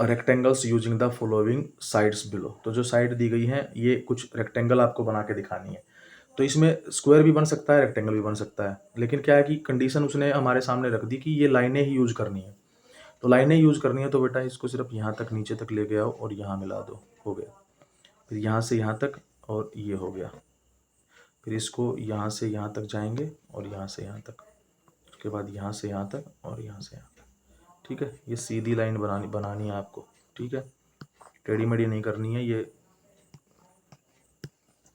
rectangles using the following sides below. तो जो साइड दी गई हैं ये कुछ रेक्टेंगल आपको बना के दिखानी है। तो इसमें स्क्वायर भी बन सकता है, रेक्टेंगल भी बन सकता है, लेकिन क्या है कि कंडीशन उसने हमारे सामने रख दी कि ये लाइनें ही यूज करनी है। तो लाइनें यूज करनी है तो बेटा इसको सिर्फ यहाँ तक नीचे तक लेके आओ और यहाँ मिला दो, हो गया। फिर यहाँ से यहाँ तक और ये हो गया। फिर इसको यहाँ से यहाँ तक जाएंगे और यहाँ से यहाँ तक, उसके बाद यहाँ से यहाँ तक और यहाँ से यहाँ तक, ठीक है। ये सीधी लाइन बनानी है आपको, ठीक है, टेढ़ी मेढ़ी नहीं करनी है। ये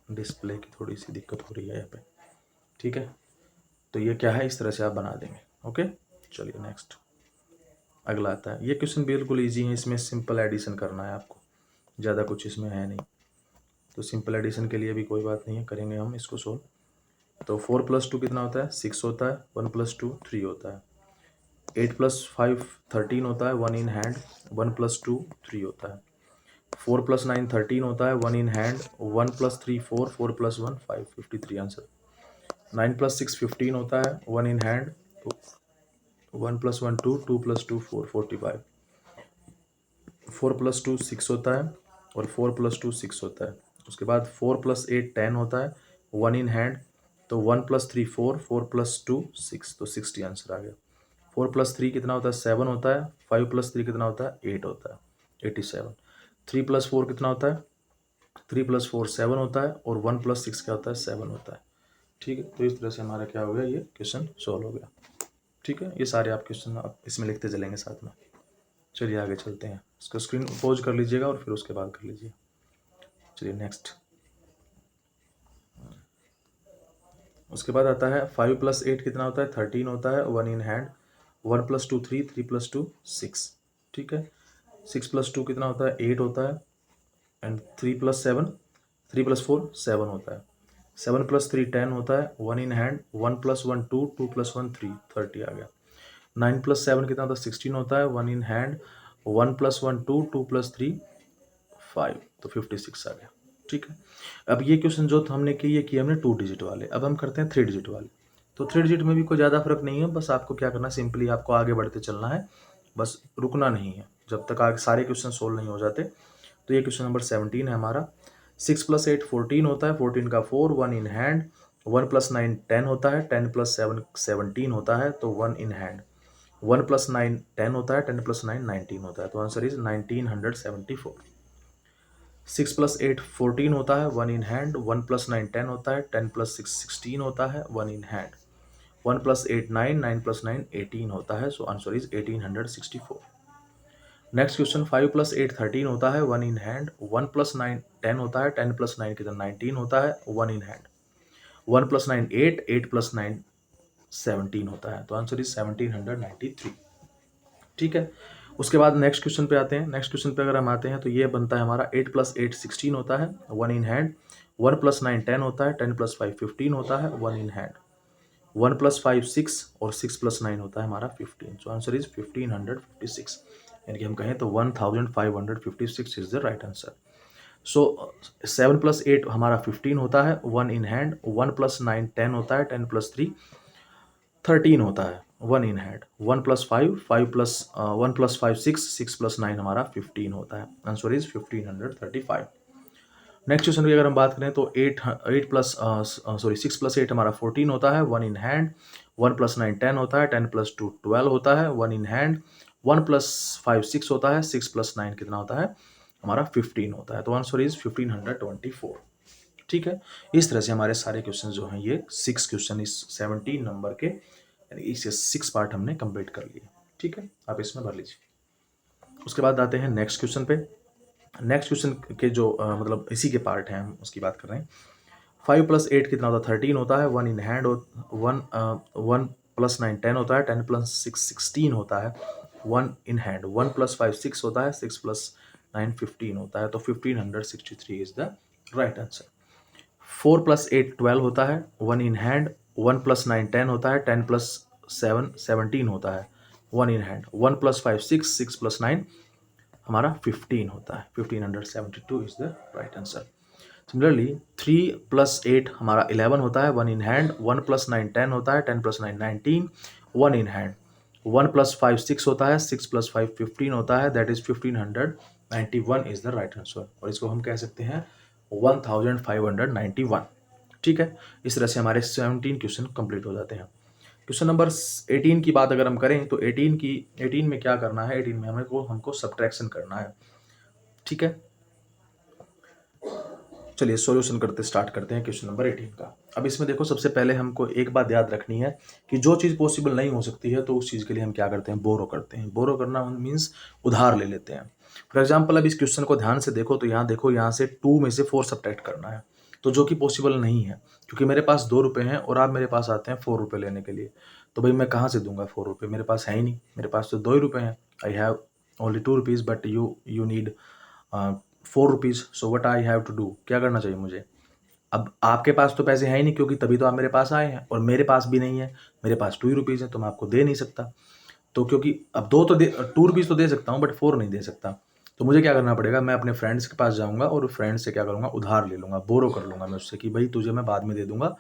डिस्प्ले की थोड़ी सी दिक्कत हो रही है यहाँ पे, ठीक है। तो ये क्या है, इस तरह से आप बना देंगे। ओके, चलिए नेक्स्ट अगला आता है। ये क्वेश्चन बिल्कुल इजी है, इसमें सिंपल एडिशन करना है आपको, ज़्यादा कुछ इसमें है नहीं। तो सिंपल एडिशन के लिए भी कोई बात नहीं है, करेंगे हम इसको सोल्व। तो 4 + 2 कितना होता है, 6 होता है। 1 + 2 3 होता है। 8 + 5 13 होता है, 1 इन हैंड। 1 + 2 3 होता है। 4 + 9 13 होता है, 1 इन हैंड। 1 + 3 4, 4 + 1 5, 53 आंसर। 9 + 6 15 होता है, 1 इन हैंड। 1 + 1 2, 2 + 2 4, 45। 4 + 2 6 होता है और 4 + 2 6 होता है। उसके बाद 4 + 8 10 होता है, 1 इन हैंड। तो 1 + 3 4, 4 + 2 6, तो 60 आंसर आ गया। 4 + 3 कितना होता है, 7 होता है। 5 + 3 कितना होता है, 8 होता है, 87। 3 + 4 कितना होता है, 3 + 4 7 होता है और 1 + 6 क्या होता है, 7 होता है, ठीक है। तो इस तरह से हमारा क्या हो गया, ये क्वेश्चन सॉल्व हो गया, ठीक है। ये सारे आप क्वेश्चन आप इसमें लिखते चलेंगे साथ में। चलिए आगे चलते हैं, इसको स्क्रीन पॉज कर लीजिएगा और फिर उसके बाद कर लीजिए। चलिए नेक्स्ट, उसके बाद आता है 5 + 8 कितना होता है, 13 होता है, 1 इन हैंड। 1 + 2 3, 3 + 2 6, ठीक है। 6 + 2 कितना होता है, 8 होता है। एंड 3 + 7, 3 + 4 7 होता है। 7 + 3 10 होता है, 1 इन हैंड। 1 + 1 2, 2 + 1 3, 30 आ गया। 9 + 7 कितना होता है, 16 होता है, 1 इन हैंड। 1 + 1 2, 2 + 3 5, तो 56 आ गया, ठीक है। अब ये क्वेश्चन जो हमने किए हमने 2 डिजिट वाले, अब हम करते हैं 3 डिजिट वाले। तो 3 डिजिट में भी कोई ज़्यादा फर्क नहीं है, बस आपको क्या करना है, सिंपली आपको आगे बढ़ते चलना है, बस रुकना नहीं है जब तक आगे सारे क्वेश्चन सोल्व नहीं हो जाते। तो ये क्वेश्चन नंबर 17 है हमारा। 6 + 8 14 होता है, 14 का 4, 1 इन हैंड। 1 + 9 10 होता है, 10 + 7 17 होता है, तो 1 इन हैंड। 1 + 9 10 होता है, 10 + 9 19 होता है, तो आंसर इज 1974। 6 + 8 14 होता है, 1 इन हैंड। 1 + 9 10 होता है, 10 + 6 16 होता है, 1 इन हैंड। 1 + 8 9, 9 + 9 18 होता है, so answer is 1864। Next question 5 + 8 13 होता है, 1 इन हैंड। 1 + 9 10 होता है, 10 + 9 कितना 19 होता है, 1 इन हैंड। 1 + 9 8, 8 + 9 17 होता है, तो आंसर इज 1793, ठीक है। उसके बाद नेक्स्ट क्वेश्चन पे आते हैं। नेक्स्ट क्वेश्चन पे अगर हम आते हैं तो ये बनता है हमारा 8 + 8 16 होता है, 1 इन हैंड। 1 + 9 10 होता है, 10 + 5 15 होता है, 1 इन हैंड। 1 + 5 6 और 6 + 9 होता है हमारा 15, सो आंसर इज 1556, यानी कि हम कहें तो 1556 इज द राइट आंसर। सो 7 + 8 हमारा 15 होता है, 1 इन हैंड। 1 + 9 10 होता है, 10 + 3 13 होता है, 1 इन हैंड। 1 + 5 5 + 1 + 5 6, 6 + 9 हमारा 15 होता है, आंसर इज 1535। नेक्स्ट क्वेश्चन की अगर हम बात करें तो 6 + 8 हमारा 14 होता है, 1 इन हैंड। 1 + 9 10 होता है, 10 + 2 12 होता है, 1 इन हैंड। 1 + 5 6 होता है, 6 + 9 कितना होता है हमारा 15 होता है, तो आंसर इज 1524, ठीक है। इस तरह से हमारे सारे क्वेश्चन जो हैं ये 6 क्वेश्चन इस 17 नंबर के, यानी इसे 6 पार्ट हमने कंप्लीट कर लिए, ठीक है। आप इसमें भर लीजिए। उसके बाद आते हैं नेक्स्ट क्वेश्चन पे। नेक्स्ट क्वेश्चन के जो मतलब इसी के पार्ट हैं, हम उसकी बात कर रहे हैं। 5 + 8 कितना होता है, 13 होता है, 1 इन हैंड। 1 + 9 10 होता है, 10 + 6 16 होता है, 1 इन हैंड। 1 + 5 6 होता है, 6 + 9 15 होता है, तो 1563 इज द राइट आंसर। 4 + 8 12 होता है, 1 इन हैंड। 1 + 9 10 होता है, 10 + 7 17 होता है, 1 इन हैंड। 1 + 5 6, 6 + 9 हमारा 15 होता है, 1572 is the right answer. Similarly 3 + 8 हमारा 11 होता है, 1 इन हैंड। 1 + 9 10 होता है, 10 + 9 19, 1 इन हैंड। 1 + 5 6 होता है, 6 + 5 15 होता है, that is 1591 is the right answer, और इसको हम कह सकते हैं 1591, ठीक है। इस तरह से हमारे 17 क्वेश्चन कंप्लीट हो जाते हैं। क्वेश्चन नंबर 18 की बात अगर हम करें तो 18 में क्या करना है, 18 में हमको सब्ट्रैक्शन करना है, ठीक है। चलिए सॉल्यूशन करते स्टार्ट करते हैं क्वेश्चन नंबर 18 का। अब इसमें देखो, सबसे पहले हमको एक बात याद रखनी है कि जो चीज़ पॉसिबल नहीं हो सकती है तो उस चीज़ के लिए हम क्या करते हैं, बोरो करते हैं। बोरो करना मीन्स उधार ले लेते हैं। फॉर एग्जाम्पल अब इस क्वेश्चन को ध्यान से देखो, तो यहाँ देखो, यहाँ से 2 में से 4 सब्ट्रैक्ट करना है, तो जो कि पॉसिबल नहीं है, क्योंकि मेरे पास 2 रुपये हैं और आप मेरे पास आते हैं 4 रुपये लेने के लिए। तो भाई मैं कहाँ से दूंगा 4 रुपये, मेरे पास है ही नहीं, मेरे पास तो 2 ही रुपये हैं। I have only 2 rupees but you need 4 rupees, so what I have to do, क्या करना चाहिए मुझे। अब आपके पास तो पैसे हैं ही नहीं, क्योंकि तभी तो आप मेरे पास आए हैं, और मेरे पास भी नहीं है, मेरे पास 2 ही रुपीज़ है, तो मैं आपको दे नहीं सकता। तो क्योंकि अब 2 रुपीज़ तो दे सकता हूँ बट 4 नहीं दे सकता, तो मुझे क्या करना पड़ेगा, मैं अपने फ्रेंड्स के पास जाऊँगा और फ्रेंड से क्या करूँगा, उधार ले लूँगा, बोरो कर लूँगा मैं उससे कि भाई तुझे मैं बाद में दे दूँगा,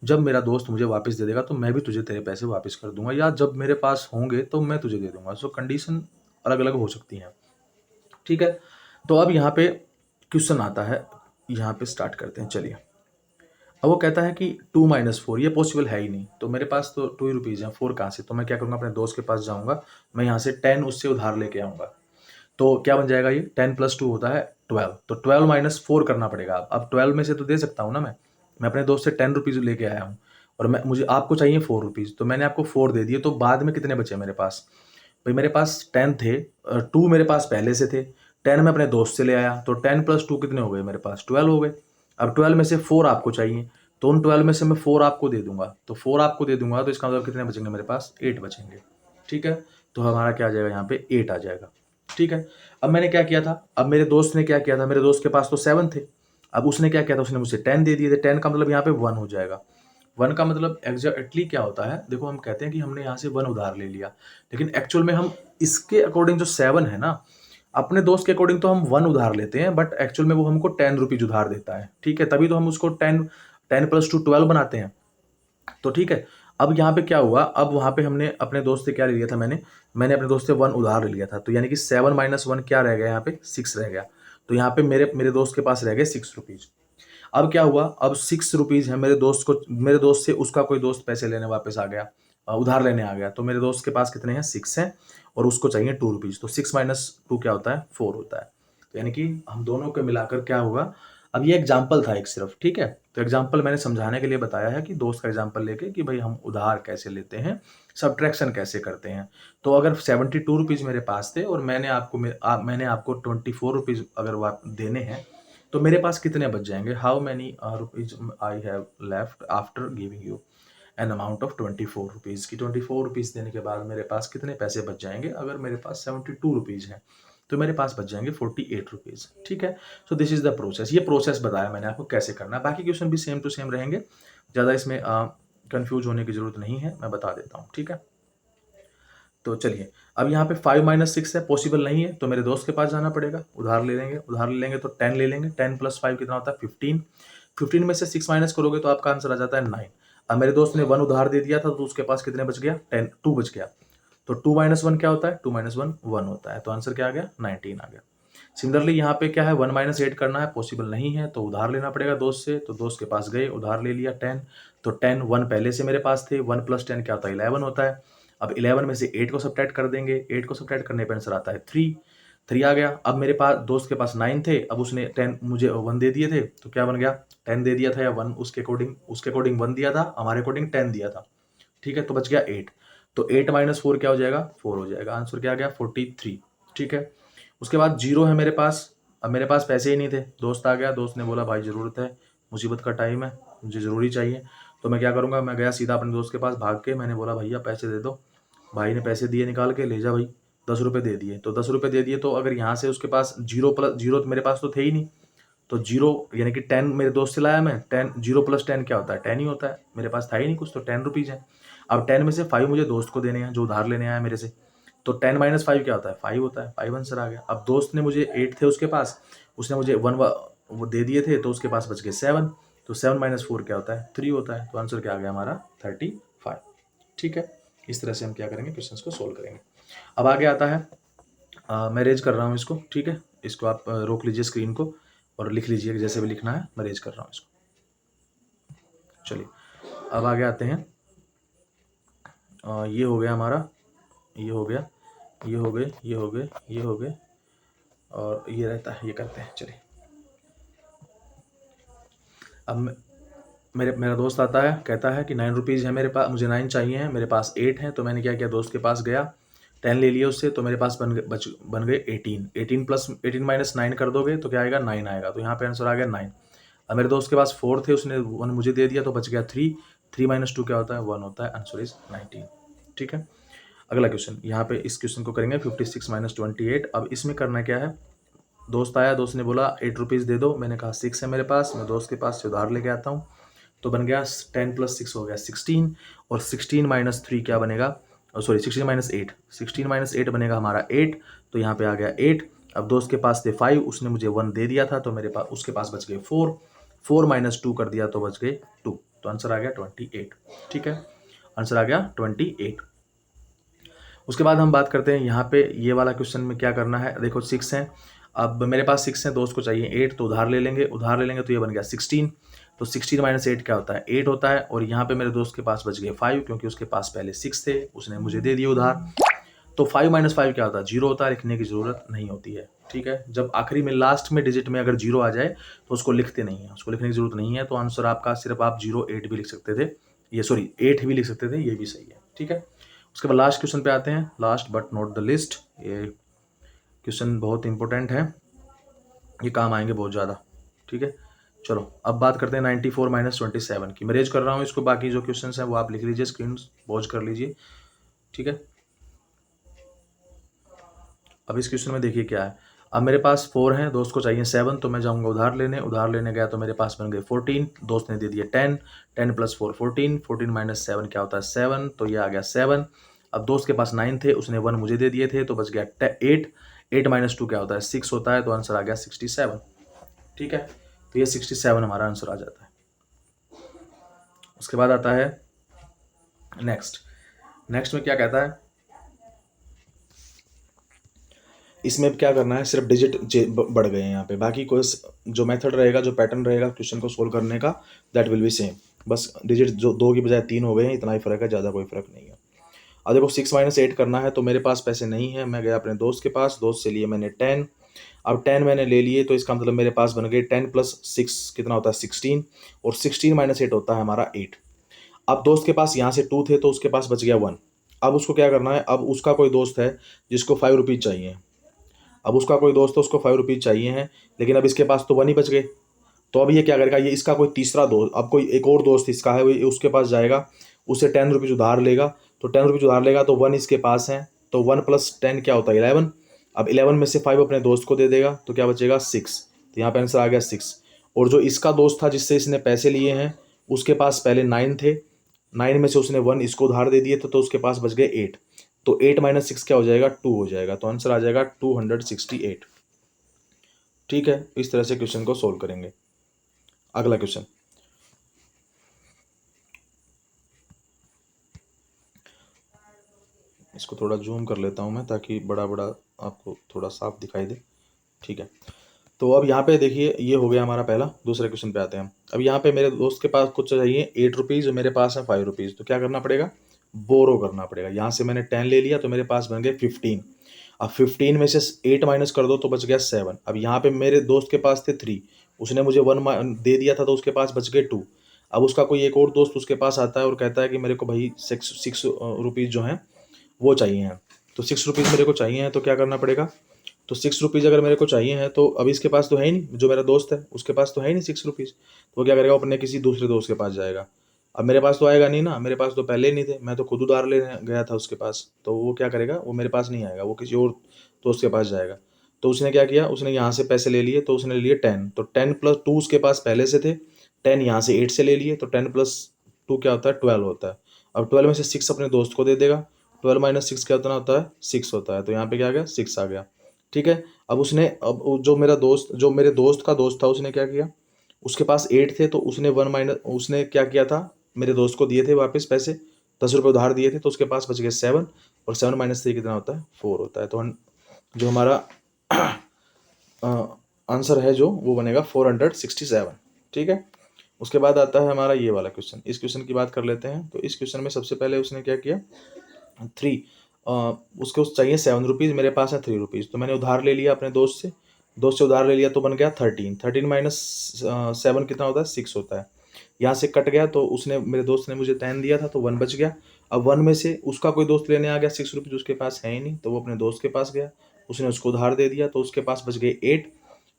जब मेरा दोस्त मुझे वापस दे देगा तो मैं भी तुझे तेरे पैसे वापस कर दूँगा, या जब मेरे पास होंगे तो मैं तुझे दे दूँगा। सो कंडीशन अलग-अलग हो सकती हैं, ठीक है। तो अब यहाँ पे क्वेश्चन आता है, यहाँ पे स्टार्ट करते हैं, चलिए। अब वो कहता है कि 2 माइनस 4, ये पॉसिबल है ही नहीं, तो मेरे पास तो 2 ही रुपीज़ हैं, 4 कहाँ से, तो मैं क्या करूँगा, अपने दोस्त के पास जाऊँगा, मैं यहाँ से 10 उससे उधार लेके आऊँगा। तो क्या बन जाएगा, ये 10 प्लस 2 होता है 12, तो 12 माइनस 4 करना पड़ेगा। अब 12 में से तो दे सकता हूँ ना मैं अपने दोस्त से 10 रुपीज़ लेके आया हूँ, और मुझे आपको चाहिए 4 रुपीज़, तो मैंने आपको 4 दे दिए, तो बाद में कितने बचे मेरे पास। भाई मेरे पास 10 थे, 2 मेरे पास पहले से थे, 10 मैं अपने दोस्त से ले आया, तो 10 प्लस 2 कितने हो गए मेरे पास, 12 हो गए। अब 12 में से 4 आपको चाहिए, तो उन 12 में से मैं 4 आपको दे दूंगा, तो 4 आपको दे दूंगा, तो इसका मतलब कितने बचेंगे मेरे पास, 8 बचेंगे, ठीक है। तो हमारा क्या आ जाएगा, यहाँ पे 8 आ जाएगा, ठीक है। अब मैंने क्या किया था, अब मेरे दोस्त ने क्या किया था, मेरे दोस्त के पास तो 7 थे, अब उसने क्या किया था, उसने मुझे 10 दे दिए थे। 10 का मतलब यहाँ पे 1 हो जाएगा। 1 का मतलब एग्जैक्टली क्या होता है, देखो हम कहते हैं कि हमने यहाँ से 1 उधार ले लिया, लेकिन एक्चुअल में हम इसके अकॉर्डिंग जो 7 है ना, अपने दोस्त के अकॉर्डिंग तो हम 1 उधार लेते हैं, बट एक्चुअल में वो हमको 10 रुपीज उधार देता है, ठीक है, तभी तो हम उसको 10 प्लस 2 12 बनाते हैं, तो ठीक है। अब यहाँ पे क्या हुआ, अब वहाँ पे हमने अपने दोस्त से क्या ले लिया था, मैंने अपने दोस्त से 1 उधार ले लिया था, तो यानी कि 7 माइनस 1 क्या रह गया, यहाँ पे 6 रह गया, तो यहाँ पे मेरे दोस्त के पास रह गए 6 रुपीज। अब क्या हुआ, अब 6 रुपीज है, मेरे दोस्त से उसका कोई दोस्त पैसे लेने वापस आ गया, उधार लेने आ गया, तो मेरे दोस्त के पास कितने हैं, 6 हैं, और उसको चाहिए 2 रुपीज, तो 6 माइनस 2 क्या होता है, 4 होता है। तो यानी कि हम दोनों को मिलाकर क्या होगा, अब ये एग्जाम्पल था एक सिर्फ, ठीक है, तो एग्जाम्पल मैंने समझाने के लिए बताया है कि दोस्त का एग्जाम्पल लेके कि भाई हम उधार कैसे लेते हैं, सब्ट्रैक्शन कैसे करते हैं। तो अगर 72 रुपीज़ मेरे पास थे और मैंने आपको 24 रुपीज़ अगर देने हैं, तो मेरे पास कितने बच जाएंगे, how many rupees I have left after giving you an amount of 24 rupees की 24 रुपीज़ देने के बाद मेरे पास कितने पैसे बच जाएंगे, अगर मेरे पास 72 रुपीज़ हैं तो मेरे पास बच जाएंगे 48 रुपीज़, ठीक है। So this is the process, ये प्रोसेस बताया मैंने आपको कैसे करना है, बाकी क्वेश्चन भी सेम टू सेम रहेंगे, ज़्यादा इसमें कंफ्यूज होने की जरूरत नहीं है, मैं बता देता हूँ, ठीक है। तो चलिए, अब यहाँ पे 5 माइनस 6 है, पॉसिबल नहीं है, तो मेरे दोस्त के पास जाना पड़ेगा, उधार ले लेंगे तो 10 ले लेंगे, 10 प्लस 5 कितना होता है, 15, 15 में से 6 माइनस करोगे तो आपका आंसर आ जाता है 9। अब मेरे दोस्त ने 1 उधार दे दिया था, तो उसके पास कितने बच गया, 2 बच गया, तो 2 माइनस 1 क्या होता है, 2 माइनस 1 1 होता है, तो आंसर क्या आ गया, 19 आ गया। सिमिलरली यहाँ पे क्या है, 1 माइनस 8 करना है, पॉसिबल नहीं है, तो उधार लेना पड़ेगा दोस्त से, तो दोस्त के पास गए, उधार ले लिया 10, तो 10 1 पहले से मेरे पास थे, 1 प्लस 10 क्या होता है, 11 होता है। अब 11 में से 8 को सब्ट्रैक्ट कर देंगे, 8 को सब्ट्रैक्ट करने पर आंसर आता है 3 आ गया। अब मेरे पास दोस्त के पास 9 थे, अब उसने 10 मुझे 1 दे दिए थे, तो क्या बन गया, 10 दे दिया था या 1 उसके अकॉर्डिंग 1 दिया था, हमारे अकॉर्डिंग 10 दिया था, ठीक है, तो बच गया 8, तो 8 माइनस 4 क्या हो जाएगा, 4 हो जाएगा, आंसर क्या आ गया, 43, ठीक है। उसके बाद 0 है मेरे पास, अब मेरे पास पैसे ही नहीं थे, दोस्त आ गया, दोस्त ने बोला भाई ज़रूरत है, मुसीबत का टाइम है, मुझे ज़रूरी चाहिए, तो मैं क्या करूँगा, मैं गया सीधा अपने दोस्त के पास भाग के, मैंने बोला भैया पैसे दे दो, भाई ने पैसे दिए निकाल के, ले जा भाई, 10 रुपये दे दिए, तो 10 रुपये दे दिए, तो अगर यहाँ से उसके पास 0 प्लस 0 तो मेरे पास तो थे ही नहीं, तो 0 यानी कि 10 मेरे दोस्त से लाया मैं, 10 0 प्लस 10 क्या होता है, 10 ही होता है, मेरे पास था ही नहीं कुछ, तो 10 रुपीज़ है। अब 10 में से 5 मुझे दोस्त को देने हैं जो उधार लेने आया मेरे से, तो 10 माइनस 5 क्या होता है, 5 होता है, 5 आंसर आ गया। अब दोस्त ने मुझे 8 थे उसके पास, उसने मुझे 1 वो दे दिए थे, तो उसके पास बच गए 7, तो 7 माइनस 4 क्या होता है, 3 होता है, तो आंसर क्या आ गया हमारा 35, ठीक है। इस तरह से हम क्या करेंगे, क्वेश्चंस को सोल्व करेंगे। अब आगे आता है, मैं रेज कर रहा हूँ इसको, ठीक है, इसको आप रोक लीजिए स्क्रीन को और लिख लीजिए जैसे भी लिखना है, मैं रेज कर रहा हूँ इसको। चलिए अब आगे आते हैं, ये हो गया हमारा, ये हो गया, ये हो गए, ये हो गए, ये हो गए, और ये रहता है, ये करते हैं, चलिए अब मेरा दोस्त आता है, कहता है कि 9 रुपीज़ है मेरे पास, मुझे 9 चाहिए हैं, मेरे पास 8 हैं। तो मैंने क्या किया, दोस्त के पास गया, 10 ले लिए उससे, तो मेरे पास बन गए 18। 18 प्लस 18 माइनस 9 कर दोगे तो क्या आएगा, 9 आएगा। तो यहाँ पे आंसर आ गया 9। अब मेरे दोस्त के पास 4 थे, उसने 1 मुझे दे दिया, तो बच गया 3। 3 माइनस 2 क्या होता है, 1 होता है। Answer is 19। ठीक है। अगला क्वेश्चन, यहाँ पे इस क्वेश्चन को करेंगे 56 माइनस 28। अब इसमें करना क्या है, दोस्त आया, दोस्त ने बोला 8 रुपीज़ दे दो, मैंने कहा 6 है मेरे पास, मैं दोस्त के पास से उधार लेके आता हूँ। तो बन गया 10 प्लस 6 हो गया 16, और 16 माइनस 3 क्या बनेगा, सॉरी 16 माइनस 8, 16 माइनस 8 बनेगा हमारा 8। तो यहाँ पे आ गया 8। अब दोस्त के पास थे 5, उसने मुझे 1 दे दिया था, तो मेरे पास उसके पास बच गए 4। 4 माइनस 2 कर दिया तो बच गए 2। तो आंसर आ गया 28। ठीक है, आंसर आ गया 28। उसके बाद हम बात करते हैं यहाँ पे ये वाला क्वेश्चन में क्या करना है। देखो 6 है, अब मेरे पास 6 है, दोस्त को चाहिए 8, तो उधार ले लेंगे, उधार ले लेंगे तो ये बन गया 16। तो 16 माइनस 8 क्या होता है, 8 होता है। और यहाँ पे मेरे दोस्त के पास बच गए 5, क्योंकि उसके पास पहले 6 थे, उसने मुझे दे दिए उधार। तो 5 माइनस 5 क्या होता है, 0 होता है, लिखने की जरूरत नहीं होती है। ठीक है, जब आखिरी में लास्ट में डिजिट में अगर 0 आ जाए तो उसको लिखते नहीं है, उसको लिखने की जरूरत नहीं है। तो आंसर आपका सिर्फ आप 08 भी लिख सकते थे, ये सॉरी 8 भी लिख सकते थे, ये भी सही है। ठीक है, उसके बाद लास्ट क्वेश्चन पे आते हैं, last but not the list. ये क्वेश्चन बहुत इंपॉर्टेंट है, ये काम आएंगे बहुत ज़्यादा। ठीक है, चलो अब बात करते हैं 94 माइनस 27 की। मैं रेज कर रहा हूँ इसको, बाकी जो क्वेश्चन हैं वो आप लिख लीजिए, स्क्रीन पॉज कर लीजिए। ठीक है, अब इस क्वेश्चन में देखिए क्या है। अब मेरे पास 4 हैं, दोस्त को चाहिए 7, तो मैं जाऊंगा उधार लेने, उधार लेने गया तो मेरे पास बन गए 14, दोस्त ने दे दिए 10। 10 प्लस 4 14, 14 माइनस 7 क्या होता है 7, तो ये आ गया 7। अब दोस्त के पास 9 थे, उसने 1 मुझे दे दिए थे, तो बच गया 8। 8 माइनस 2 क्या होता है 6 होता है, तो आंसर आ गया 67। ठीक है, तो ये 67 हमारा आंसर आ जाता है। उसके बाद आता है नेक्स्ट। नेक्स्ट में क्या कहता है, इसमें क्या करना है, सिर्फ डिजिट बढ़ गए हैं यहाँ पे, बाकी कोई जो मेथड रहेगा, जो पैटर्न रहेगा क्वेश्चन को सोल्व करने का, दैट विल बी सेम। बस डिजिट जो 2 की बजाय 3 हो गए हैं, इतना ही फर्क है, ज़्यादा कोई फर्क नहीं है। अब देखो 6 माइनस 8 करना है, तो मेरे पास पैसे नहीं है, मैं गया अपने दोस्त के पास, दोस्त से लिए मैंने 10। अब 10 मैंने ले लिए, तो इसका मतलब मेरे पास बन गए 10 प्लस 6 कितना होता है 16, और 16 माइनस 8 होता है हमारा 8। अब दोस्त के पास यहाँ से 2 थे, तो उसके पास बच गया 1। अब उसको क्या करना है, अब उसका कोई दोस्त है जिसको 5 रुपीज़ चाहिए। अब उसका कोई दोस्त है, उसको 5 रुपीज़ चाहिए हैं, लेकिन अब इसके पास तो 1 ही बच गए। तो अब ये क्या करेगा, ये इसका कोई तीसरा दोस्त, अब कोई एक और दोस्त इसका है, वो उसके पास जाएगा, उससे 10 रुपीज़ उधार लेगा। तो 10 रुपीज़ उधार लेगा, तो 1 इसके पास है, तो 1 प्लस 10 क्या होता है 11। अब 11 में से 5 अपने दोस्त को दे देगा, तो क्या बचेगा 6। तो यहाँ पे आंसर आ गया 6। और जो इसका दोस्त था जिससे इसने पैसे लिए हैं, उसके पास पहले 9 थे, 9 में से उसने 1 इसको उधार दे दिए थे, तो उसके पास बच गए 8। तो 8 माइनस 6 क्या हो जाएगा 2 हो जाएगा, तो आंसर आ जाएगा 268। ठीक है, इस तरह से क्वेश्चन को सोल्व करेंगे। अगला क्वेश्चन, इसको थोड़ा जूम कर लेता हूँ मैं, ताकि बड़ा बड़ा आपको थोड़ा साफ दिखाई दे। ठीक है, तो अब यहाँ पे देखिए, ये हो गया हमारा पहला। दूसरे क्वेश्चन पे आते हैं हम। अब यहाँ पे मेरे दोस्त के पास कुछ चाहिए 8 रुपीज़, मेरे पास है 5 रुपीज़, तो क्या करना पड़ेगा, बोरो करना पड़ेगा। यहाँ से मैंने 10 ले लिया, तो मेरे पास बन गए 15। अब 15 में से 8 माइनस कर दो, तो बच गया 7। अब यहाँ पे मेरे दोस्त के पास थे 3, उसने मुझे 1 दे दिया था, तो उसके पास बच गए 2। अब उसका कोई एक और दोस्त उसके पास आता है और कहता है कि मेरे को भाई 6 रुपीज़ जो हैं वो चाहिए हैं। तो 6 रुपीज़ मेरे को चाहिए हैं, तो क्या करना पड़ेगा, तो 6 रुपीज़ अगर मेरे को चाहिए हैं, तो अब इसके पास तो है ही नहीं, जो मेरा दोस्त है उसके पास तो है ही नहीं 6 रुपीज़। तो वो क्या करेगा, वो अपने किसी दूसरे दोस्त के पास जाएगा। अब मेरे पास तो आएगा नहीं ना, मेरे पास तो पहले ही नहीं थे, मैं तो खुद उधार लेने गया था उसके पास। तो वो क्या करेगा, वो मेरे पास नहीं आएगा, वो किसी और दोस्त के पास जाएगा। तो उसने क्या किया, उसने यहाँ से पैसे ले लिए, तो उसने लिए 10, तो 10 प्लस 2 उसके पास पहले से थे, 10 यहाँ से 8 से ले लिए, तो 10 प्लस 2 क्या होता है 12 होता है। अब 12 में से 6 अपने दोस्त को दे देगा, 12 माइनस 6 क्या होता है 6 होता है। तो यहाँ पे क्या आ गया 6 आ गया। ठीक है, अब उसने, अब जो मेरे दोस्त का दोस्त था, उसने क्या किया, उसके पास 8 थे, तो उसने 1 माइनस, उसने क्या किया था, मेरे दोस्त को दिए थे वापस पैसे, 10 रुपये उधार दिए थे, तो उसके पास बच गए 7, और 7 माइनस 3 कितना होता है 4 होता है। तो जो हमारा आंसर है जो वो बनेगा 467। ठीक है, उसके बाद आता है हमारा ये वाला क्वेश्चन। इस क्वेश्चन की बात कर लेते हैं। तो इस क्वेश्चन में सबसे पहले उसने क्या किया, 3 उसको चाहिए 7 रुपीज़, मेरे पास है 3 रुपीज़, तो मैंने उधार ले लिया अपने दोस्त से, दोस्त से उधार ले लिया तो बन गया 13, 13 माइनस 7 कितना होता है, 6 होता है। यहाँ से कट गया तो उसने, मेरे दोस्त ने मुझे 10 दिया था तो 1 बच गया। अब 1 में से उसका कोई दोस्त लेने आ गया 6 रुपीज़, उसके पास है ही नहीं, तो वो अपने दोस्त के पास गया, उसने उसको उधार दे दिया, तो उसके पास बच गए 8,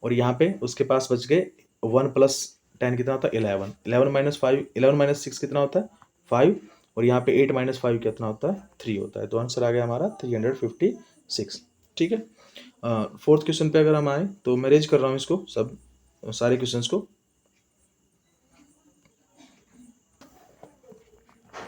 और यहाँ पे उसके पास बच गए 1 प्लस 10 कितना होता है, 11, 11 माइनस 5, 11 माइनस 6 कितना होता है, 5, और यहाँ पे 8 माइनस 5 कितना होता है, 3 होता है। तो आंसर आ गया हमारा 356। ठीक है। फोर्थ क्वेश्चन पे अगर हम आए तो मैं रेज कर रहा हूँ इसको, सब सारे क्वेश्चंस को।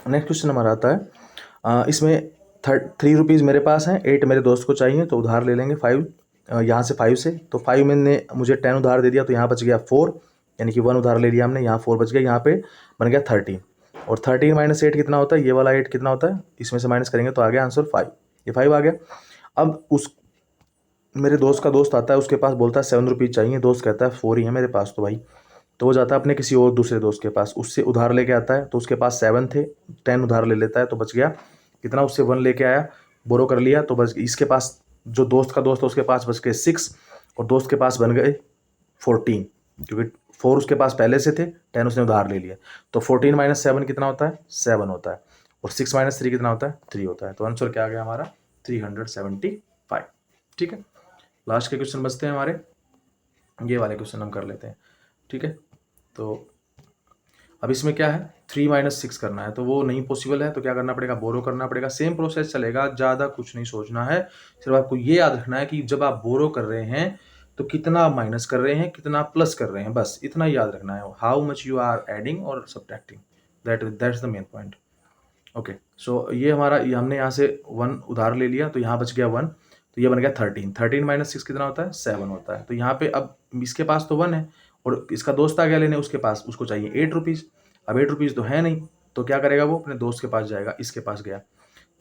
नेक्स्ट क्वेश्चन हमारा आता है, इसमें 3 रुपीज़ मेरे पास हैं, 8 मेरे दोस्त को चाहिए, तो उधार ले लेंगे 5, यहाँ से 5 से, तो 5 मैंने मुझे 10 उधार दे दिया, तो यहाँ बच गया 4, यानी कि 1 उधार ले लिया हमने, यहाँ 4 बच गया, यहाँ पे बन गया 13, और 13 माइनस 8 कितना होता है, ये वाला 8 कितना होता है, इसमें से माइनस करेंगे तो आ गया आंसर 5, ये 5 आ गया। अब उस मेरे दोस्त का दोस्त आता है, उसके पास बोलता है 7 रुपीज़ चाहिए, दोस्त कहता है 4 ही है मेरे पास, तो भाई तो वो जाता है अपने किसी और दूसरे दोस्त के पास, उससे उधार लेके आता है, तो उसके पास 7 थे, 10 उधार ले लेता है, तो बच गया कितना, उससे 1 लेके आया, बोरो कर लिया, तो बस इसके पास जो दोस्त का दोस्त है उसके पास बच गए 6, और दोस्त के पास बन गए 14, क्योंकि 4 उसके पास पहले से थे, 10 उसने उधार ले लिया, तो 14 माइनस 7 कितना होता है, 7 होता है, और 6 माइनस 3 कितना होता है, 3 होता है। तो आंसर क्या आ गया हमारा, 375। ठीक है। लास्ट के क्वेश्चन बचते हैं हमारे, ये वाले क्वेश्चन हम कर लेते हैं। ठीक है। तो अब इसमें क्या है, 3 माइनस 6 करना है, तो वो नहीं पॉसिबल है, तो क्या करना पड़ेगा, बोरो करना पड़ेगा। सेम प्रोसेस चलेगा, ज़्यादा कुछ नहीं सोचना है, सिर्फ आपको ये याद रखना है कि जब आप बोरो कर रहे हैं तो कितना माइनस कर रहे हैं, कितना प्लस कर रहे हैं, बस इतना याद रखना है, how much you are adding और subtracting, that's the main point. Okay, so ये हमारा, ये हमने यहाँ से 1 उधार ले लिया, तो यहाँ बच गया 1, तो ये बन गया 13, 13 माइनस 6 कितना होता है, 7 होता है। तो यहाँ पे अब इसके पास तो 1 है, और इसका दोस्त आ गया लेने, उसके पास, उसको चाहिए 8 रुपीज़। अब 8 रुपीज़ तो है नहीं, तो क्या करेगा वो, अपने दोस्त के पास जाएगा, इसके पास गया,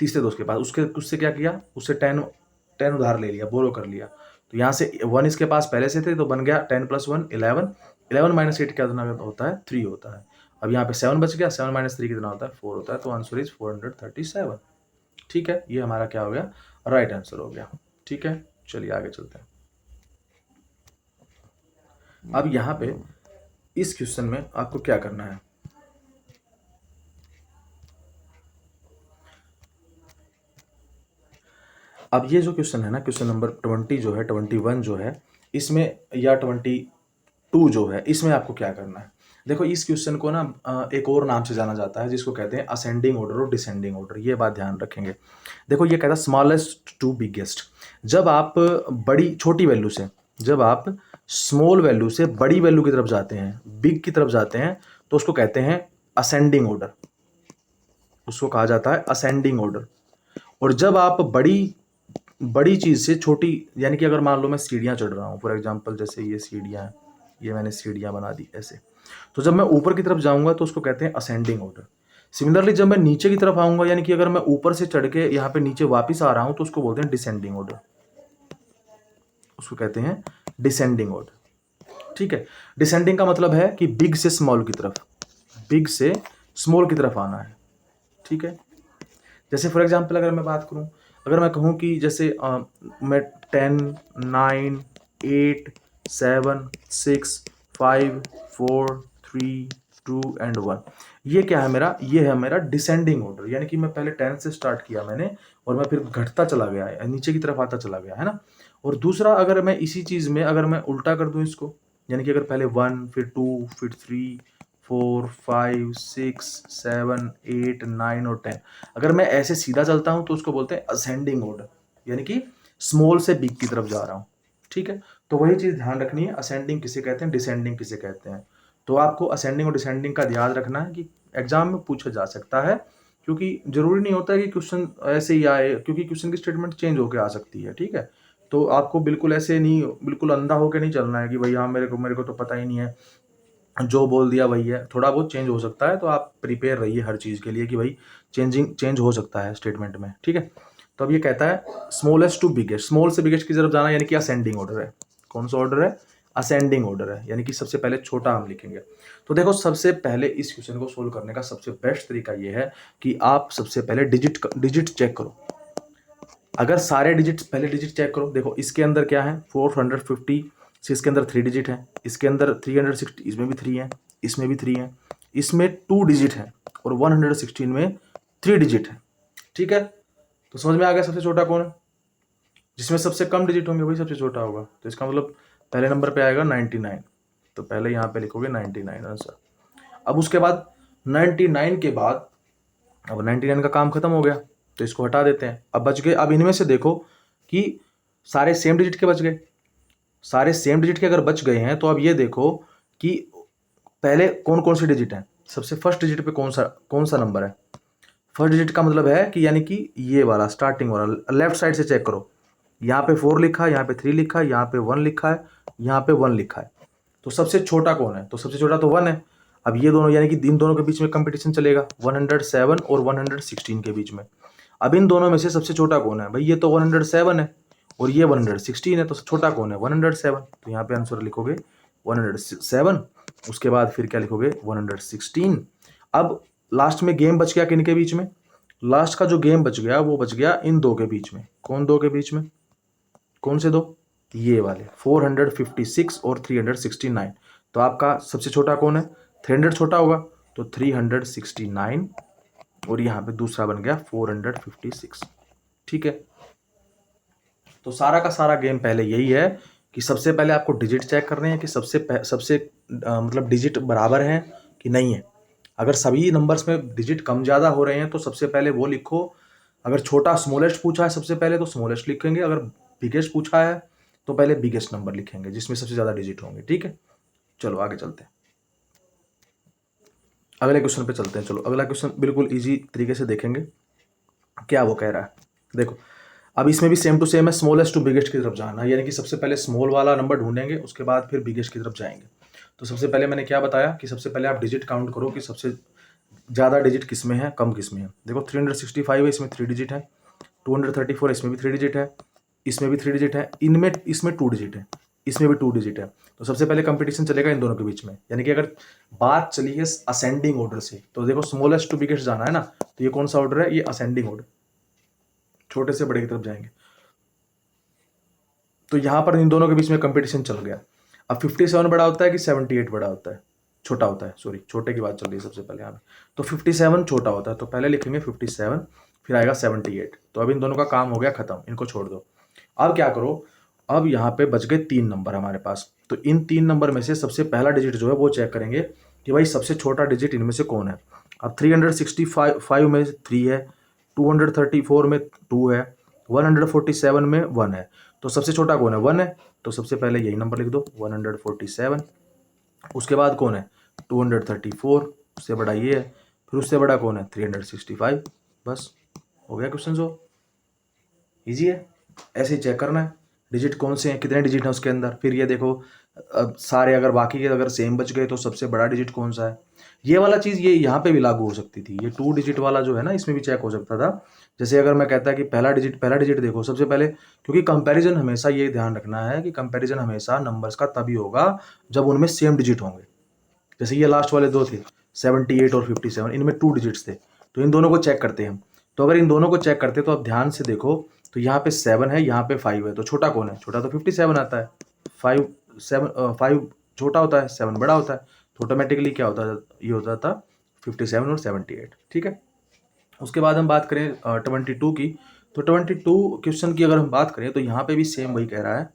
तीसरे दोस्त के पास, उससे क्या किया, उससे 10 उधार ले लिया, बोरो कर लिया, तो यहाँ से 1 इसके पास पहले से थे, तो बन गया 10 प्लस 1 11, 11 माइनस 8 क्या होता है, 3 होता है। अब यहाँ पे 7 बच गया, 7 माइनस 3 कितना होता है, 4 होता है, तो आंसर इज 437। ठीक है, ये हमारा क्या हो गया, राइट आंसर हो गया। ठीक है, चलिए आगे चलते हैं। अब यहाँ पे इस क्वेश्चन में आपको क्या करना है, अब ये जो क्वेश्चन है ना, क्वेश्चन नंबर 20 जो है, 21 जो है, इसमें या 22 जो है, इसमें आपको क्या करना है। देखो, इस क्वेश्चन को ना एक और नाम से जाना जाता है, जिसको कहते हैं असेंडिंग ऑर्डर और डिसेंडिंग ऑर्डर, ये बात ध्यान रखेंगे। देखो, ये कहता है स्मॉलेस्ट टू बिगेस्ट। जब आप छोटी वैल्यू से, जब आप स्मॉल वैल्यू से बड़ी वैल्यू की तरफ जाते हैं, बिग की तरफ जाते हैं, तो उसको कहते हैं असेंडिंग ऑर्डर, उसको कहा जाता है असेंडिंग ऑर्डर। और जब आप बड़ी चीज़ से छोटी, यानी कि अगर मान लो मैं सीढ़ियाँ चढ़ रहा हूँ, फॉर एग्जांपल जैसे ये सीढ़ियाँ हैं, ये मैंने सीढ़ियाँ बना दी ऐसे, तो जब मैं ऊपर की तरफ जाऊँगा तो उसको कहते हैं असेंडिंग ऑर्डर। सिमिलरली जब मैं नीचे की तरफ आऊँगा, यानी कि अगर मैं ऊपर से चढ़ के यहाँ पे नीचे वापस आ रहा हूँ, तो उसको बोलते हैं डिसेंडिंग ऑर्डर, उसको कहते हैं डिसेंडिंग ऑर्डर। ठीक है। डिसेंडिंग का मतलब है कि बिग से स्मॉल की तरफ, बिग से स्मॉल की तरफ आना है। ठीक है। जैसे फॉर एग्जांपल अगर मैं बात करूं, अगर मैं कहूं कि जैसे मैं 10 9 8 7 6 5 4 3 2 एंड 1, ये क्या है मेरा, ये है मेरा डिसेंडिंग ऑर्डर, यानी कि मैं पहले 10 से स्टार्ट किया मैंने, और मैं फिर घटता चला गया है, नीचे की तरफ आता चला गया है ना। और दूसरा, अगर मैं इसी चीज़ में अगर मैं उल्टा कर दूं इसको, यानी कि अगर पहले 1 फिर 2 फिर 3 4 5 6 7 8 9 और 10, अगर मैं ऐसे सीधा चलता हूं तो उसको बोलते हैं असेंडिंग ऑर्डर, यानी कि स्मॉल से बिग की तरफ जा रहा हूं। ठीक है। तो वही चीज़ ध्यान रखनी है, असेंडिंग किसे कहते हैं, डिसेंडिंग किसे कहते हैं। तो आपको असेंडिंग और डिसेंडिंग का याद रखना है कि एग्जाम में पूछा जा सकता है, क्योंकि जरूरी नहीं होता है कि क्वेश्चन ऐसे ही आए, क्योंकि क्वेश्चन की स्टेटमेंट चेंज होकर आ सकती है। ठीक है। तो आपको बिल्कुल ऐसे नहीं, बिल्कुल अंधा होकर नहीं चलना है कि भाई हाँ मेरे को तो पता ही नहीं है, जो बोल दिया वही है, थोड़ा बहुत चेंज हो सकता है, तो आप प्रिपेयर रहिए हर चीज़ के लिए कि भाई चेंज हो सकता है स्टेटमेंट में। ठीक है। तो अब ये कहता है स्मॉलेस्ट टू बिगेस्ट, स्मॉल से बिगेस्ट की तरफ जाना, यानी कि असेंडिंग ऑर्डर है। कौन सा ऑर्डर है, असेंडिंग ऑर्डर है, यानी कि सबसे पहले छोटा हम लिखेंगे। तो देखो, सबसे पहले इस क्वेश्चन को सोल्व करने का सबसे बेस्ट तरीका ये है कि आप सबसे पहले डिजिट चेक करो। अगर सारे डिजिट, पहले डिजिट चेक करो, देखो इसके अंदर क्या है, 450 6 के अंदर 3 डिजिट है, इसके अंदर 360, इसमें भी 3 है, इसमें भी 3 है, इसमें 2 डिजिट है और 116 में 3 डिजिट है। ठीक है, तो समझ में आ गया सबसे छोटा कौन है। जिसमें सबसे कम डिजिट होंगे वही सबसे छोटा होगा। तो इसका मतलब पहले नंबर पे आएगा 99, तो पहले यहाँ पे लिखोगे 99 आंसर। अब उसके बाद 99 के बाद, अब 99 का काम खत्म हो गया तो इसको हटा देते हैं। अब बच गए, अब इनमें से देखो कि सारे सेम डिजिट के बच गए। सारे सेम डिजिट के अगर बच गए हैं तो अब ये देखो कि पहले कौन कौन से डिजिट हैं। सबसे फर्स्ट डिजिट पे कौन सा नंबर है। फर्स्ट डिजिट का मतलब है कि यानी कि ये वाला स्टार्टिंग वाला, लेफ्ट साइड से चेक करो। यहाँ पे 4 लिखा है, यहाँ पे 3 लिखा है, यहाँ पे 1 लिखा है, यहाँ पे 1 लिखा है। तो सबसे छोटा कौन है, तो सबसे छोटा तो 1 है। अब ये दोनों यानी कि इन दोनों के बीच में कंपटीशन चलेगा 107 और 116 के बीच में। अब इन दोनों में से सबसे छोटा कौन है, भाई ये तो 107 है और ये 116 है, तो छोटा कौन है 107। तो यहाँ पे आंसर लिखोगे 107, उसके बाद फिर क्या लिखोगे 116। अब लास्ट में गेम बच गया किन के बीच में, लास्ट का जो गेम बच गया वो बच गया इन दो के बीच में। कौन दो के बीच में, कौन से दो, ये वाले 456 और 369। तो आपका सबसे छोटा कौन है, 300 छोटा होगा तो 369 और यहाँ पे दूसरा बन गया 456। ठीक है, तो सारा का सारा गेम पहले यही है कि सबसे पहले आपको डिजिट चेक करने हैं कि सबसे मतलब डिजिट बराबर हैं कि नहीं है। अगर सभी नंबर्स में डिजिट कम ज़्यादा हो रहे हैं तो सबसे पहले वो लिखो। अगर छोटा स्मॉलेस्ट पूछा है सबसे पहले तो स्मॉलेस्ट लिखेंगे, अगर बिगेस्ट पूछा है तो पहले बिगेस्ट नंबर लिखेंगे जिसमें सबसे ज़्यादा डिजिट होंगे। ठीक है, चलो आगे चलते हैं, अगले क्वेश्चन पे चलते हैं। चलो अगला क्वेश्चन बिल्कुल ईजी तरीके से देखेंगे क्या वो कह रहा है। देखो अब इसमें भी सेम टू सेम है, स्मॉलेस्ट टू बिगेस्ट की तरफ जाना है, यानी कि सबसे पहले स्मॉल वाला नंबर ढूंढेंगे उसके बाद फिर बिगेस्ट की तरफ जाएंगे। तो सबसे पहले मैंने क्या बताया कि सबसे पहले आप डिजिट काउंट करो कि सबसे ज़्यादा डिजिट किस में है कम किस में है। देखो 365 है, इसमें 3 डिजिट है, 234 इसमें भी 3 डिजिट है, इसमें भी 3 डिजिट है, इनमें इसमें 2 डिजिट है, इसमें भी 2 डिजिट है। तो सबसे पहले कंपटीशन चलेगा इन दोनों के बीच में। यानी कि अगर बात चली है असेंडिंग ऑर्डर से तो देखो स्मॉलेस्ट टू बिगेस्ट जाना है ना, तो ये कौन सा ऑर्डर है, ये असेंडिंग ऑर्डर, छोटे से बड़े की तरफ जाएंगे। तो यहाँ पर इन दोनों के बीच में कंपटीशन चल गया। अब 57 बड़ा होता है कि 78 बड़ा होता है, छोटा होता है, सॉरी छोटे की बात चल रही है सबसे पहले यहाँ पे। तो 57 छोटा होता है, तो पहले लिखेंगे 57 फिर आएगा 78। तो अब इन दोनों का काम हो गया खत्म, इनको छोड़ दो। अब क्या करो, अब यहाँ पे बच गए 3 नंबर हमारे पास। तो इन 3 नंबर में से सबसे पहला डिजिट जो है वो चेक करेंगे कि भाई सबसे छोटा डिजिट इनमें से कौन है। अब 365 में 3 है, 234 में 2 है, 147 में 1 है। तो सबसे छोटा कौन है 1 है, तो सबसे पहले यही नंबर लिख दो 147। उसके बाद कौन है 234, उससे बड़ा ये है, फिर उससे बड़ा कौन है 365। बस हो गया क्वेश्चन सॉल्व, इजी है। ऐसे ही चेक करना है डिजिट कौन से हैं, कितने डिजिट हैं उसके अंदर। फिर ये देखो अब सारे अगर बाकी के अगर सेम बच गए तो सबसे बड़ा डिजिट कौन सा है। ये वाला चीज़ ये यहाँ पे भी लागू हो सकती थी, ये 2 डिजिट वाला जो है ना इसमें भी चेक हो सकता था। जैसे अगर मैं कहता कि पहला डिजिट देखो सबसे पहले, क्योंकि कंपैरिजन हमेशा ये ध्यान रखना है कि कंपैरिजन हमेशा नंबर्स का तभी होगा जब उनमें सेम डिजिट होंगे। जैसे ये लास्ट वाले दो थे 78 और 57, इनमें 2 डिजिट्स थे, तो इन दोनों को चेक करते हैं हम। तो अगर इन दोनों को चेक करते तो आप ध्यान से देखो, तो यहाँ पे 7 है, यहाँ पे 5 है, तो छोटा कौन है, छोटा तो 57 आता है। 5 छोटा होता है, 7 बड़ा होता है, तो ऑटोमेटिकली क्या होता है, ये होता था 57 और 78। ठीक है, उसके बाद हम बात करें 22 की। तो 22 क्वेश्चन की अगर हम बात करें तो यहाँ पे भी सेम वही कह रहा है,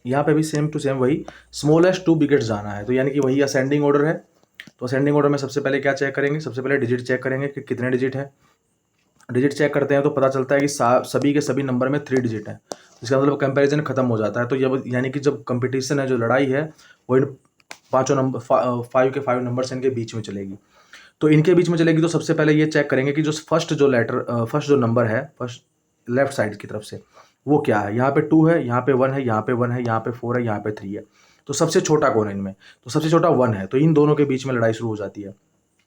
यहाँ पे भी सेम टू सेम वही स्मॉलेस्ट टू बिगेस्ट जाना है। तो यानी कि वही असेंडिंग ऑर्डर है। तो असेंडिंग ऑर्डर में सबसे पहले क्या चेक करेंगे, सबसे पहले डिजिट चेक करेंगे कि कितने डिजिट है। डिजिट चेक करते हैं तो पता चलता है कि सभी के सभी नंबर में 3 डिजिट है, इसका मतलब कंपैरिजन खत्म हो जाता है। तो जब यानी कि जब कंपटीशन है, जो लड़ाई है, वो इन पाँचों नंबर 5 के 5 नंबर्स इनके बीच में चलेगी। तो इनके बीच में चलेगी तो सबसे पहले ये चेक करेंगे कि जो फर्स्ट जो नंबर है फर्स्ट लेफ्ट साइड की तरफ से वो क्या है। यहाँ पे 2 है, यहाँ पे 1 है, यहाँ पे 1 है, यहाँ पे 4 है, यहाँ पे 3 है। तो सबसे छोटा कौन है इनमें, तो सबसे छोटा 1 है, तो इन दोनों के बीच में लड़ाई शुरू हो जाती है।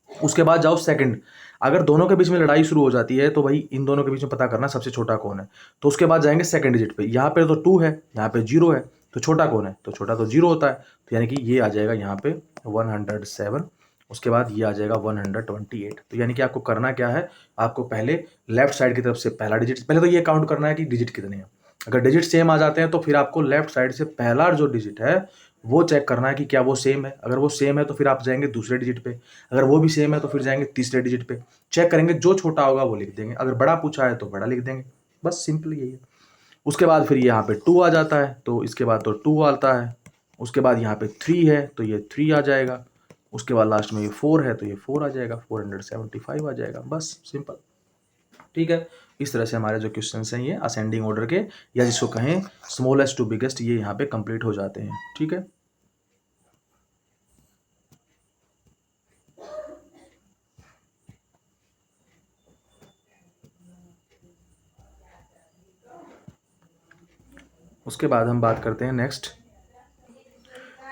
उसके बाद जाओ सेकंड, अगर दोनों के बीच में लड़ाई शुरू हो जाती है तो भाई इन दोनों के बीच में पता करना सबसे छोटा कौन है। तो उसके बाद जाएंगे सेकंड डिजिट पे, यहाँ पे तो 2 है, यहाँ पे 0 है, तो छोटा कौन है, तो छोटा तो 0 होता है। तो यानी कि ये आ जाएगा यहाँ पे 107, उसके बाद ये आ जाएगा 128। तो यानी कि आपको करना क्या है, आपको पहले लेफ्ट साइड की तरफ से पहला डिजिट, पहले तो ये काउंट करना है कि डिजिट कितने हैं। अगर डिजिट सेम आ जाते हैं तो फिर आपको लेफ्ट साइड से पहला जो डिजिट है वो चेक करना है कि क्या वो सेम है। अगर वो सेम है तो फिर आप जाएंगे दूसरे डिजिट पे, अगर वो भी सेम है तो फिर जाएंगे तीसरे डिजिट पे, चेक करेंगे, जो छोटा होगा वो लिख देंगे, अगर बड़ा पूछा है तो बड़ा लिख देंगे। बस सिंपल यही है। उसके बाद फिर यहाँ पे 2 आ जाता है, तो इसके बाद तो 2 आता है। उसके बाद यहाँ पे 3 है तो ये 3 आ जाएगा। उसके बाद लास्ट में ये 4 है तो ये 4 आ जाएगा, 475 आ जाएगा। बस सिंपल। ठीक है, इस तरह से हमारे जो क्वेश्चन हैं ये असेंडिंग ऑर्डर के, या जिसको कहें स्मॉलेस्ट टू बिगेस्ट, ये यहाँ पे कंप्लीट हो जाते हैं। ठीक है, उसके बाद हम बात करते हैं नेक्स्ट।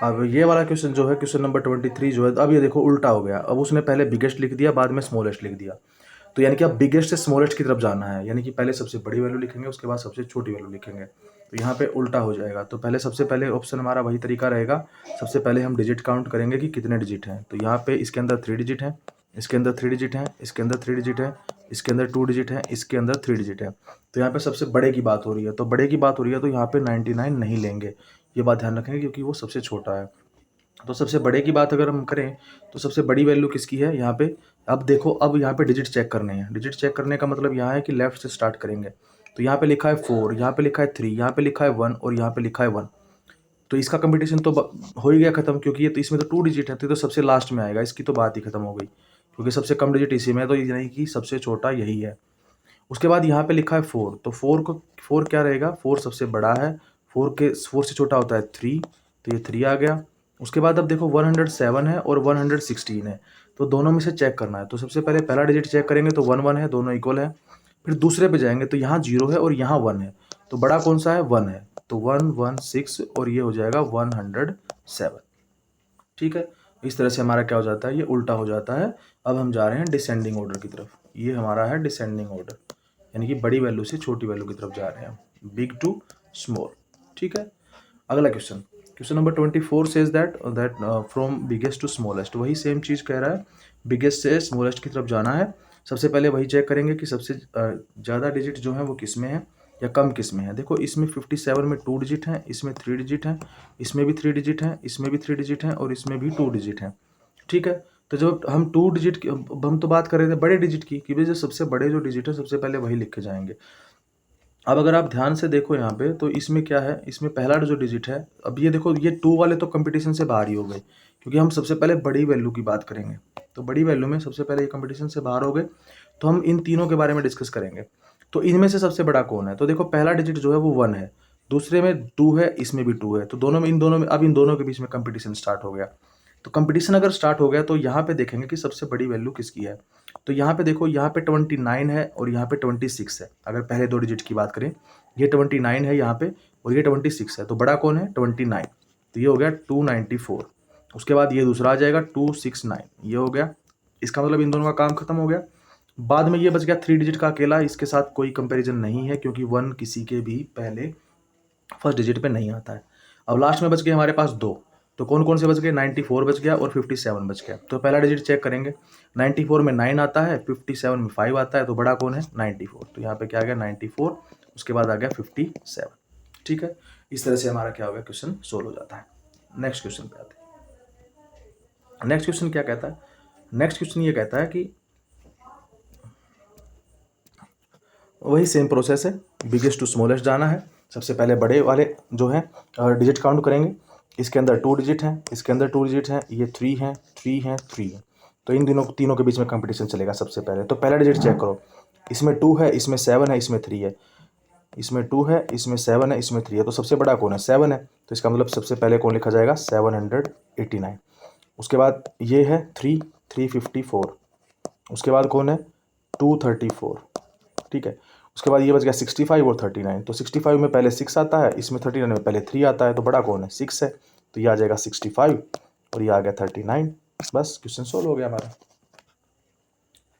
अब ये वाला क्वेश्चन जो है, क्वेश्चन नंबर 23 जो है, अब ये देखो उल्टा हो गया। अब उसने पहले बिगेस्ट लिख दिया, बाद में स्मॉलेस्ट लिख दिया। तो यानी कि अब बिगेस्ट से स्मॉलेस्ट की तरफ जाना है, यानी कि पहले सबसे बड़ी वैल्यू लिखेंगे, उसके बाद सबसे छोटी वैल्यू लिखेंगे। तो यहाँ पे उल्टा हो जाएगा। तो पहले सबसे पहले ऑप्शन हमारा वही तरीका रहेगा। सबसे पहले हम डिजिट काउंट करेंगे कि कितने डिजिट हैं। तो यहाँ पे इसके अंदर 3 डिजिट हैं, इसके अंदर 3 डिजिट हैं, इसके अंदर 3 डिजिट है, इसके अंदर 2 डिजिट है, इसके अंदर 3 डिजिट है। तो यहाँ पे सबसे बड़े की बात हो रही है, तो बड़े की बात हो रही है तो यहाँ पे 99 नहीं लेंगे। ये बात ध्यान रखेंगे क्योंकि वो सबसे छोटा है। तो सबसे बड़े की बात अगर हम करें तो सबसे बड़ी वैल्यू किसकी है यहाँ पे। अब देखो, अब यहाँ पे डिजिट चेक करने हैं। डिजिट चेक करने का मतलब यहाँ है कि लेफ्ट से स्टार्ट करेंगे। तो यहाँ पे लिखा है 4, यहाँ पे लिखा है 3, यहाँ पे लिखा है 1 और यहाँ पे लिखा है 1। तो इसका कंपटीशन तो हो ही गया खत्म, क्योंकि ये तो इसमें तो 2 डिजिट है, तो सबसे लास्ट में आएगा। इसकी तो बात ही खत्म हो गई, क्योंकि सबसे कम डिजिट इसी में है, तो यानी कि सबसे छोटा यही है। उसके बाद यहाँ पे लिखा है 4, तो 4 क्या रहेगा, 4 सबसे बड़ा है। 4 से छोटा होता है 3, तो ये 3 आ गया। उसके बाद अब देखो 107 है और 116 है, तो दोनों में से चेक करना है। तो सबसे पहले पहला डिजिट चेक करेंगे तो 1 1 है, दोनों इक्वल है। फिर दूसरे पे जाएंगे तो यहाँ 0 है और यहाँ 1 है, तो बड़ा कौन सा है, 1 है। तो 116 और ये हो जाएगा 107। ठीक है, इस तरह से हमारा क्या हो जाता है, ये उल्टा हो जाता है। अब हम जा रहे हैं डिसेंडिंग ऑर्डर की तरफ। ये हमारा है डिसेंडिंग ऑर्डर, यानी कि बड़ी वैल्यू से छोटी वैल्यू की तरफ जा रहे हैं, बिग टू स्मॉल। ठीक है, अगला question, question number 24 says that from biggest to smallest. वही सेम चीज़ कह रहा है, बिगेस्ट से स्मॉलेस्ट की तरफ जाना है। सबसे पहले वही चेक करेंगे कि सबसे ज़्यादा डिजिट जो है वो किस में है या कम किस में है। देखो इसमें 57 में 2 डिजिट हैं, इसमें 3 डिजिट हैं, इसमें भी 3 डिजिट हैं, इसमें भी 3 डिजिट हैं और इसमें भी 2 डिजिट हैं। ठीक है, तो जब हम 2 डिजिट की, हम तो बात कर रहे थे बड़े डिजिट की, कि भाई जो सबसे बड़े जो डिजिट है सबसे पहले वही लिखे जाएंगे। अब अगर आप ध्यान से देखो यहाँ पे, तो इसमें क्या है, इसमें पहला जो डिजिट है, अब ये देखो ये 2 वाले तो कंपटीशन से बाहर ही हो गए, क्योंकि हम सबसे पहले बड़ी वैल्यू की बात करेंगे। तो बड़ी वैल्यू में सबसे पहले ये कंपटीशन से बाहर हो गए, तो हम इन तीनों के बारे में डिस्कस करेंगे। तो इनमें से सबसे बड़ा कौन है, तो देखो पहला डिजिट जो है वो 1 है, दूसरे में 2 है, इसमें भी 2 है, तो दोनों में, इन दोनों में, अब इन दोनों के बीच में कंपटीशन स्टार्ट हो गया। तो कंपटीशन अगर स्टार्ट हो गया तो यहाँ पे देखेंगे कि सबसे बड़ी वैल्यू किसकी है। तो यहाँ पे देखो, यहाँ पे 29 है और यहाँ पे 26 है। अगर पहले 2 डिजिट की बात करें, ये 29 है यहाँ पे और ये 26 है, तो बड़ा कौन है, 29। तो ये हो गया 294। उसके बाद ये दूसरा आ जाएगा 269, ये हो गया। इसका मतलब इन दोनों का काम खत्म हो गया। बाद में ये बच गया 3 डिजिट का अकेला, इसके साथ कोई कंपैरिजन नहीं है, क्योंकि 1 किसी के भी पहले फर्स्ट डिजिट पे नहीं आता है। अब लास्ट में बच गए हमारे पास 2, तो कौन कौन से बच गए, 94 बच गया और 57 बच गया। तो पहला डिजिट चेक करेंगे, 94 में 9 आता है, 57 में 5 आता है, तो बड़ा कौन है, 94। तो यहाँ पे क्या आ गया, 94, उसके बाद आ गया 57। ठीक है, इस तरह से हमारा क्या हो गया, क्वेश्चन सोल्व हो जाता है। नेक्स्ट क्वेश्चन पे आते हैं। नेक्स्ट क्वेश्चन क्या कहता है, नेक्स्ट क्वेश्चन ये कहता है कि वही सेम प्रोसेस है, बिगेस्ट टू स्मॉलेस्ट जाना है। सबसे पहले बड़े वाले जो है डिजिट काउंट करेंगे। इसके अंदर 2 डिजिट हैं, इसके अंदर 2 डिजिट हैं, ये 3 हैं, 3 हैं, 3 हैं। तो इन तीनों के बीच में कंपटीशन चलेगा। सबसे पहले तो पहला डिजिट चेक करो, इसमें 2 है, इसमें 7 है, इसमें 3 है, इसमें 2 है, इसमें 7 है, इसमें 3 है। तो सबसे बड़ा कौन है, 7 है, तो इसका मतलब सबसे पहले कौन लिखा जाएगा, 789। उसके बाद ये है 354। उसके बाद कौन है, 234। ठीक है, उसके बाद ये बच गया 65 और 39। तो 65 में पहले 6 आता है, इसमें 39 में पहले 3 आता है, तो बड़ा कौन है, 6 है। तो ये आ जाएगा 65 और ये आ गया 39। बस क्वेश्चन सोल्व हो गया हमारा।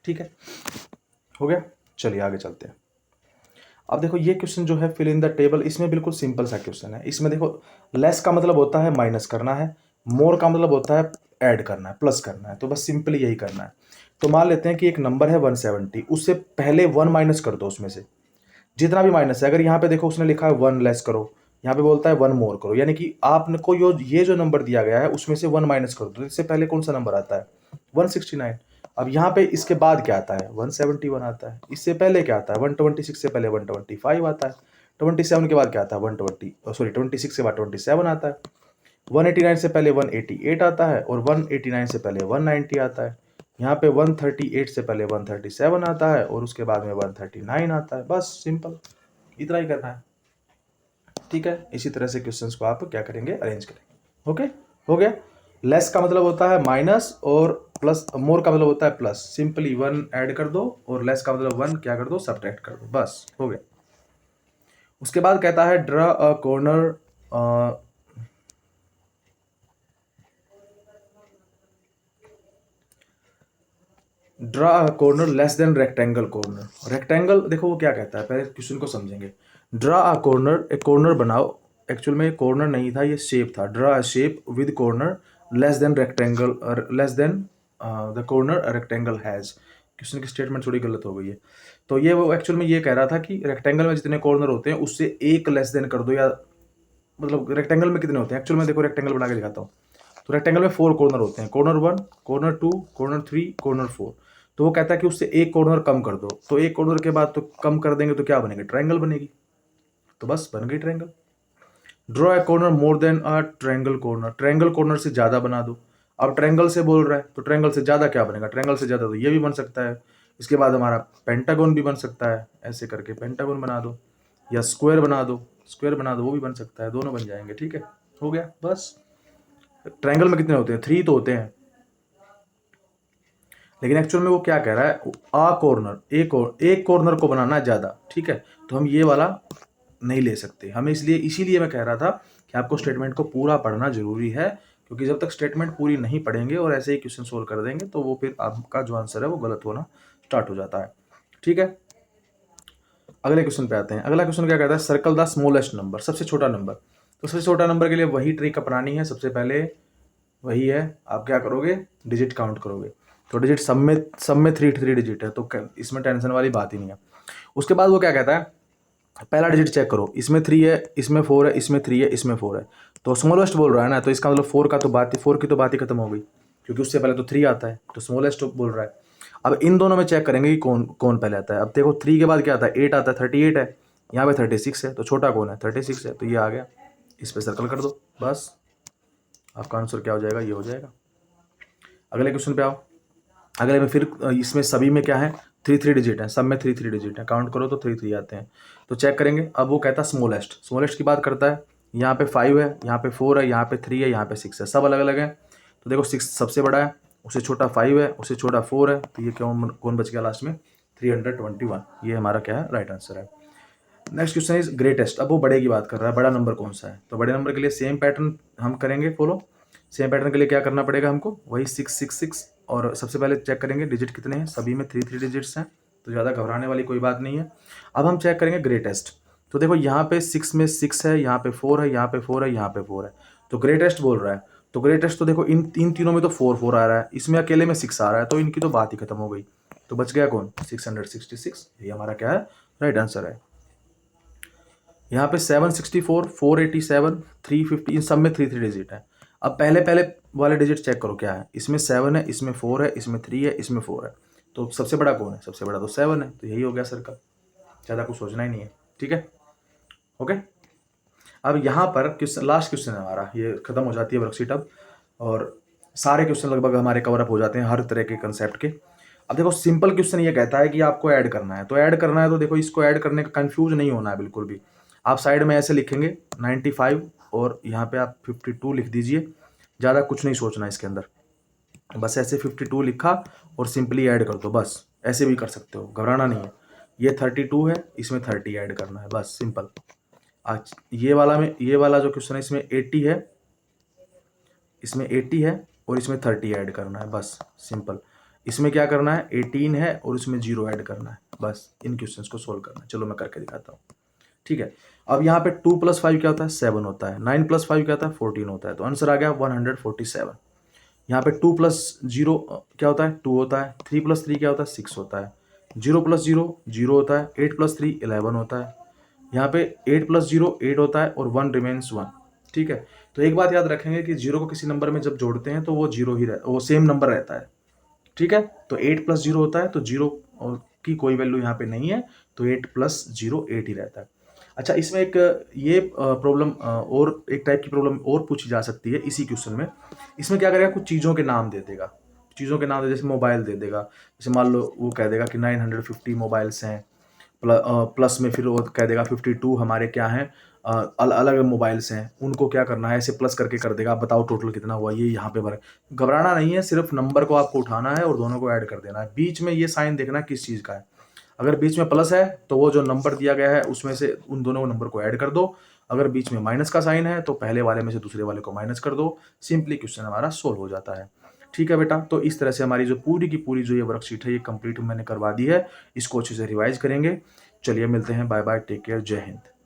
ठीक है, हो गया। चलिए आगे चलते हैं। अब देखो ये क्वेश्चन जो है, फिल इन द टेबल, इसमें बिल्कुल सिंपल सा क्वेश्चन है। इसमें देखो लेस का मतलब होता है माइनस करना है, मोर का मतलब होता है ऐड करना है, प्लस करना है। तो बस सिंपली यही करना है। तो मान लेते हैं कि एक नंबर है 170, उससे पहले 1 माइनस कर दो उसमें से। जितना भी माइनस है, अगर यहाँ पे देखो उसने लिखा है 1 लेस करो, यहाँ पे बोलता है 1 मोर करो, यानी कि आपको ये जो नंबर दिया गया है उसमें से 1 माइनस कर दो, तो इससे पहले कौन सा नंबर आता है 169। अब यहाँ पे इसके बाद क्या आता है 171 आता है, इससे पहले क्या आता है 126 से पहले 125 आता है, 27 के बाद क्या आता है 26 के बाद 27 आता है, 189 से पहले 188 आता है, और 189 से पहले 190 आता है, यहाँ पे 138 से पहले 137 आता है, और उसके बाद में 139 आता है। बस सिंपल, इतना ही करना है। ठीक है, इसी तरह से क्वेश्चंस को आप क्या करेंगे, अरेंज करेंगे। ओके, हो गया। लेस का मतलब होता है माइनस, और प्लस, मोर का मतलब होता है प्लस। सिंपली 1 ऐड कर दो, और लेस का मतलब 1 क्या कर दो, सब्ट्रैक्ट कर दो, बस हो गया। उसके बाद कहता है draw a corner, draw a corner less than rectangle corner. Rectangle देखो वो क्या कहता है, पहले क्वेश्चन को समझेंगे। ड्रा अ कॉर्नर, एक कॉर्नर बनाओ। एक्चुअल में कॉर्नर नहीं था, ये शेप था। Draw a shape with corner less than rectangle, less than the corner rectangle has. Question की स्टेटमेंट थोड़ी गलत हो गई है। तो ये वो एक्चुअल में ये कह रहा था कि रेक्टेंगल में जितने कॉर्नर होते हैं उससे एक लेस देन कर दो, या मतलब रेक्टेंगल में कितने होते हैं। एक्चुअल में देखो रेक्टेंगल बना के दिखाता हूँ। तो रेक्टेंगल में 4 कॉर्नर होते हैं, कॉर्नर 1, कॉर्नर 2, कॉर्नर 3, कॉर्नर 4। तो वो कहता है कि उससे एक कॉर्नर कम कर दो, तो एक कॉर्नर के बाद तो कम कर देंगे तो क्या बनेगी, ट्रायंगल बनेगी। तो बस बन गई triangle. Draw a corner more than a triangle corner, triangle corner से ज्यादा बना दो। अब ट्रायंगल से बोल रहा है तो ट्रायंगल से ज्यादा क्या बनेगा, ट्रायंगल से ज्यादा तो ये भी बन सकता है। इसके बाद हमारा पेंटागन भी बन सकता है, ऐसे करके पेंटागन बना दो, या स्क्वायर बना दो, स्क्वायर बना दो, वो भी बन सकता है, दोनों बन जाएंगे। ठीक है, हो गया बस। ट्रायंगल में कितने होते हैं, 3 तो होते हैं, लेकिन एक्चुअल में वो क्या कह रहा है, आ कॉर्नर, एक कॉर्नर को बनाना है ज्यादा। ठीक है, तो हम ये वाला नहीं ले सकते हमें, इसलिए इसीलिए मैं कह रहा था कि आपको स्टेटमेंट को पूरा पढ़ना जरूरी है, क्योंकि जब तक स्टेटमेंट पूरी नहीं पढ़ेंगे और ऐसे ही क्वेश्चन सोल्व कर देंगे तो वो फिर आपका जो आंसर है वो गलत होना स्टार्ट हो जाता है। ठीक है, अगले क्वेश्चन पे आते हैं। अगला क्वेश्चन क्या कहता है, सर्कल द स्मॉलेस्ट नंबर, सबसे छोटा नंबर। तो सबसे छोटा नंबर के लिए वही ट्रिक अपनानी है, सबसे पहले वही है, आप क्या करोगे, डिजिट काउंट करोगे। तो डिजिट सब में 3 डिजिट है, तो इसमें टेंशन वाली बात ही नहीं है। उसके बाद वो क्या कहता है, पहला डिजिट चेक करो, इसमें 3 है, इसमें 4 है, इसमें 3 है, इसमें 4 है। तो स्मॉलेस्ट बोल रहा है ना, तो इसका मतलब 4 का तो बात ही, 4 की तो बात ही खत्म हो गई, क्योंकि उससे पहले तो 3 आता है, तो स्मॉलेस्ट बोल रहा है। अब इन दोनों में चेक करेंगे कि कौन कौन पहले आता है। अब देखो 3 के बाद क्या आता है, 8 आता है, 38 है, यहाँ पे 36 है, तो छोटा कौन है, 36 है, तो ये आ गया, इस पर सर्कल कर दो, बस आपका आंसर क्या हो जाएगा, ये हो जाएगा। अगले क्वेश्चन पे आओ। अगले में फिर इसमें सभी में क्या है, 3 डिजिट है, सब में 3 डिजिट है, काउंट करो तो 3 आते हैं। तो चेक करेंगे। अब वो कहता है स्मॉलेस्ट, स्मॉलेस्ट की बात करता है। यहाँ पे 5 है, यहाँ पे 4 है, यहाँ पे 3 है, यहाँ पे 6 है, सब अलग अलग है। तो देखो 6 सबसे बड़ा है, उससे छोटा 5 है, उससे छोटा 4 है, तो ये कौन कौन बच गया लास्ट में, 321। ये हमारा क्या है, राइट आंसर है। Next question is greatest. अब वो बड़े की बात कर रहा है, बड़ा नंबर कौन सा है। तो बड़े नंबर के लिए सेम पैटर्न हम करेंगे फॉलो। सेम पैटर्न के लिए क्या करना पड़ेगा हमको, वही 666, और सबसे पहले चेक करेंगे डिजिट कितने हैं, सभी में 3 डिजिट्स हैं, तो ज़्यादा घबराने वाली कोई बात नहीं है। अब हम चेक करेंगे ग्रेटेस्ट। तो देखो यहाँ पे 6 में 6 है, यहाँ पे 4 है, यहाँ पे 4 है, यहाँ पे 4 है, तो ग्रेटेस्ट बोल रहा है। तो ग्रेटेस्ट तो देखो इन तीनों में तो 4 आ रहा है, इसमें अकेले में 6 आ रहा है, तो इनकी तो बात ही खत्म हो गई। तो बच गया कौन, 666। ये हमारा क्या है, राइट आंसर है। यहाँ पे 764, 487, 350, इन सब में 3 डिजिट है। अब पहले पहले वाले डिजिट चेक करो क्या है, इसमें 7 है, इसमें 4 है, इसमें 3 है, इसमें 4 है, तो सबसे बड़ा कौन है, सबसे बड़ा तो 7 है, तो यही हो गया सर्कल, ज़्यादा कुछ सोचना ही नहीं है। ठीक है, ओके। अब यहाँ पर क्वेश्चन, लास्ट क्वेश्चन है हमारा, ये खत्म हो जाती है वर्कशीट अब, और सारे क्वेश्चन लगभग हमारे कवर अप हो जाते हैं हर तरह के कंसेप्ट के। अब देखो सिंपल क्वेश्चन ये कहता है कि आपको ऐड करना है, तो ऐड करना है, तो देखो इसको ऐड करने का कंफ्यूज नहीं होना है बिल्कुल भी। आप साइड में ऐसे लिखेंगे 95, और यहाँ पे आप 52 लिख दीजिए, ज़्यादा कुछ नहीं सोचना इसके अंदर, बस ऐसे 52 लिखा और सिंपली ऐड कर दो, बस ऐसे भी कर सकते हो, घबराना नहीं है। ये 32 है, इसमें 30 ऐड करना है, बस सिंपल। आज ये वाला जो क्वेश्चन है इसमें 80 है, इसमें 80 है, और इसमें 30 ऐड करना है, बस सिंपल। इसमें क्या करना है, 18 है और इसमें 0 ऐड करना है, बस इन क्वेश्चंस को सोल्व करना है। चलो मैं करके दिखाता हूँ। ठीक है, अब यहाँ पे 2 + 5 क्या होता है, 7 होता है, 9 + 5 क्या होता है, 14 होता है, तो आंसर आ गया 147। यहाँ पे 2 + 0 क्या होता है, 2 होता है, 3 + 3 क्या होता है, 6 होता है, 0 प्लस 0 0 होता है, 8 प्लस 3 11 होता है। यहाँ पे 8 प्लस 0 8 होता है और 1 रिमेन्स 1। ठीक है, तो एक बात याद रखेंगे कि 0 को किसी नंबर में जब जोड़ते हैं तो वो 0 ही वो सेम नंबर रहता है। ठीक है, तो 8 प्लस 0 होता है, तो 0 की कोई वैल्यू यहाँ पे नहीं है, तो 8 प्लस 0 8 ही रहता है। अच्छा, इसमें एक ये प्रॉब्लम और एक टाइप की प्रॉब्लम और पूछी जा सकती है इसी क्वेश्चन में। इसमें क्या करेगा, कुछ चीज़ों के नाम दे देगा, चीज़ों के नाम दे, जैसे मोबाइल दे देगा, जैसे मान लो वो कह देगा कि 950 मोबाइल्स हैं, प्लस में फिर वो कह देगा 52 हमारे क्या हैं, अलग मोबाइल्स हैं, उनको क्या करना है, ऐसे प्लस करके कर देगा, आप बताओ टोटल कितना हुआ, ये यहाँ पे भरे। घबराना नहीं है, सिर्फ नंबर को आपको उठाना है और दोनों को ऐड कर देना है। बीच में ये साइन देखना किस चीज़ का है, अगर बीच में प्लस है तो वो जो नंबर दिया गया है उसमें से उन दोनों नंबर को ऐड कर दो, अगर बीच में माइनस का साइन है तो पहले वाले में से दूसरे वाले को माइनस कर दो, सिंपली क्वेश्चन हमारा सोल्व हो जाता है। ठीक है बेटा, तो इस तरह से हमारी जो पूरी की पूरी जो ये वर्कशीट है ये कंप्लीट मैंने करवा दी है, इसको अच्छे से रिवाइज करेंगे। चलिए मिलते हैं, बाय बाय, टेक केयर, जय हिंद।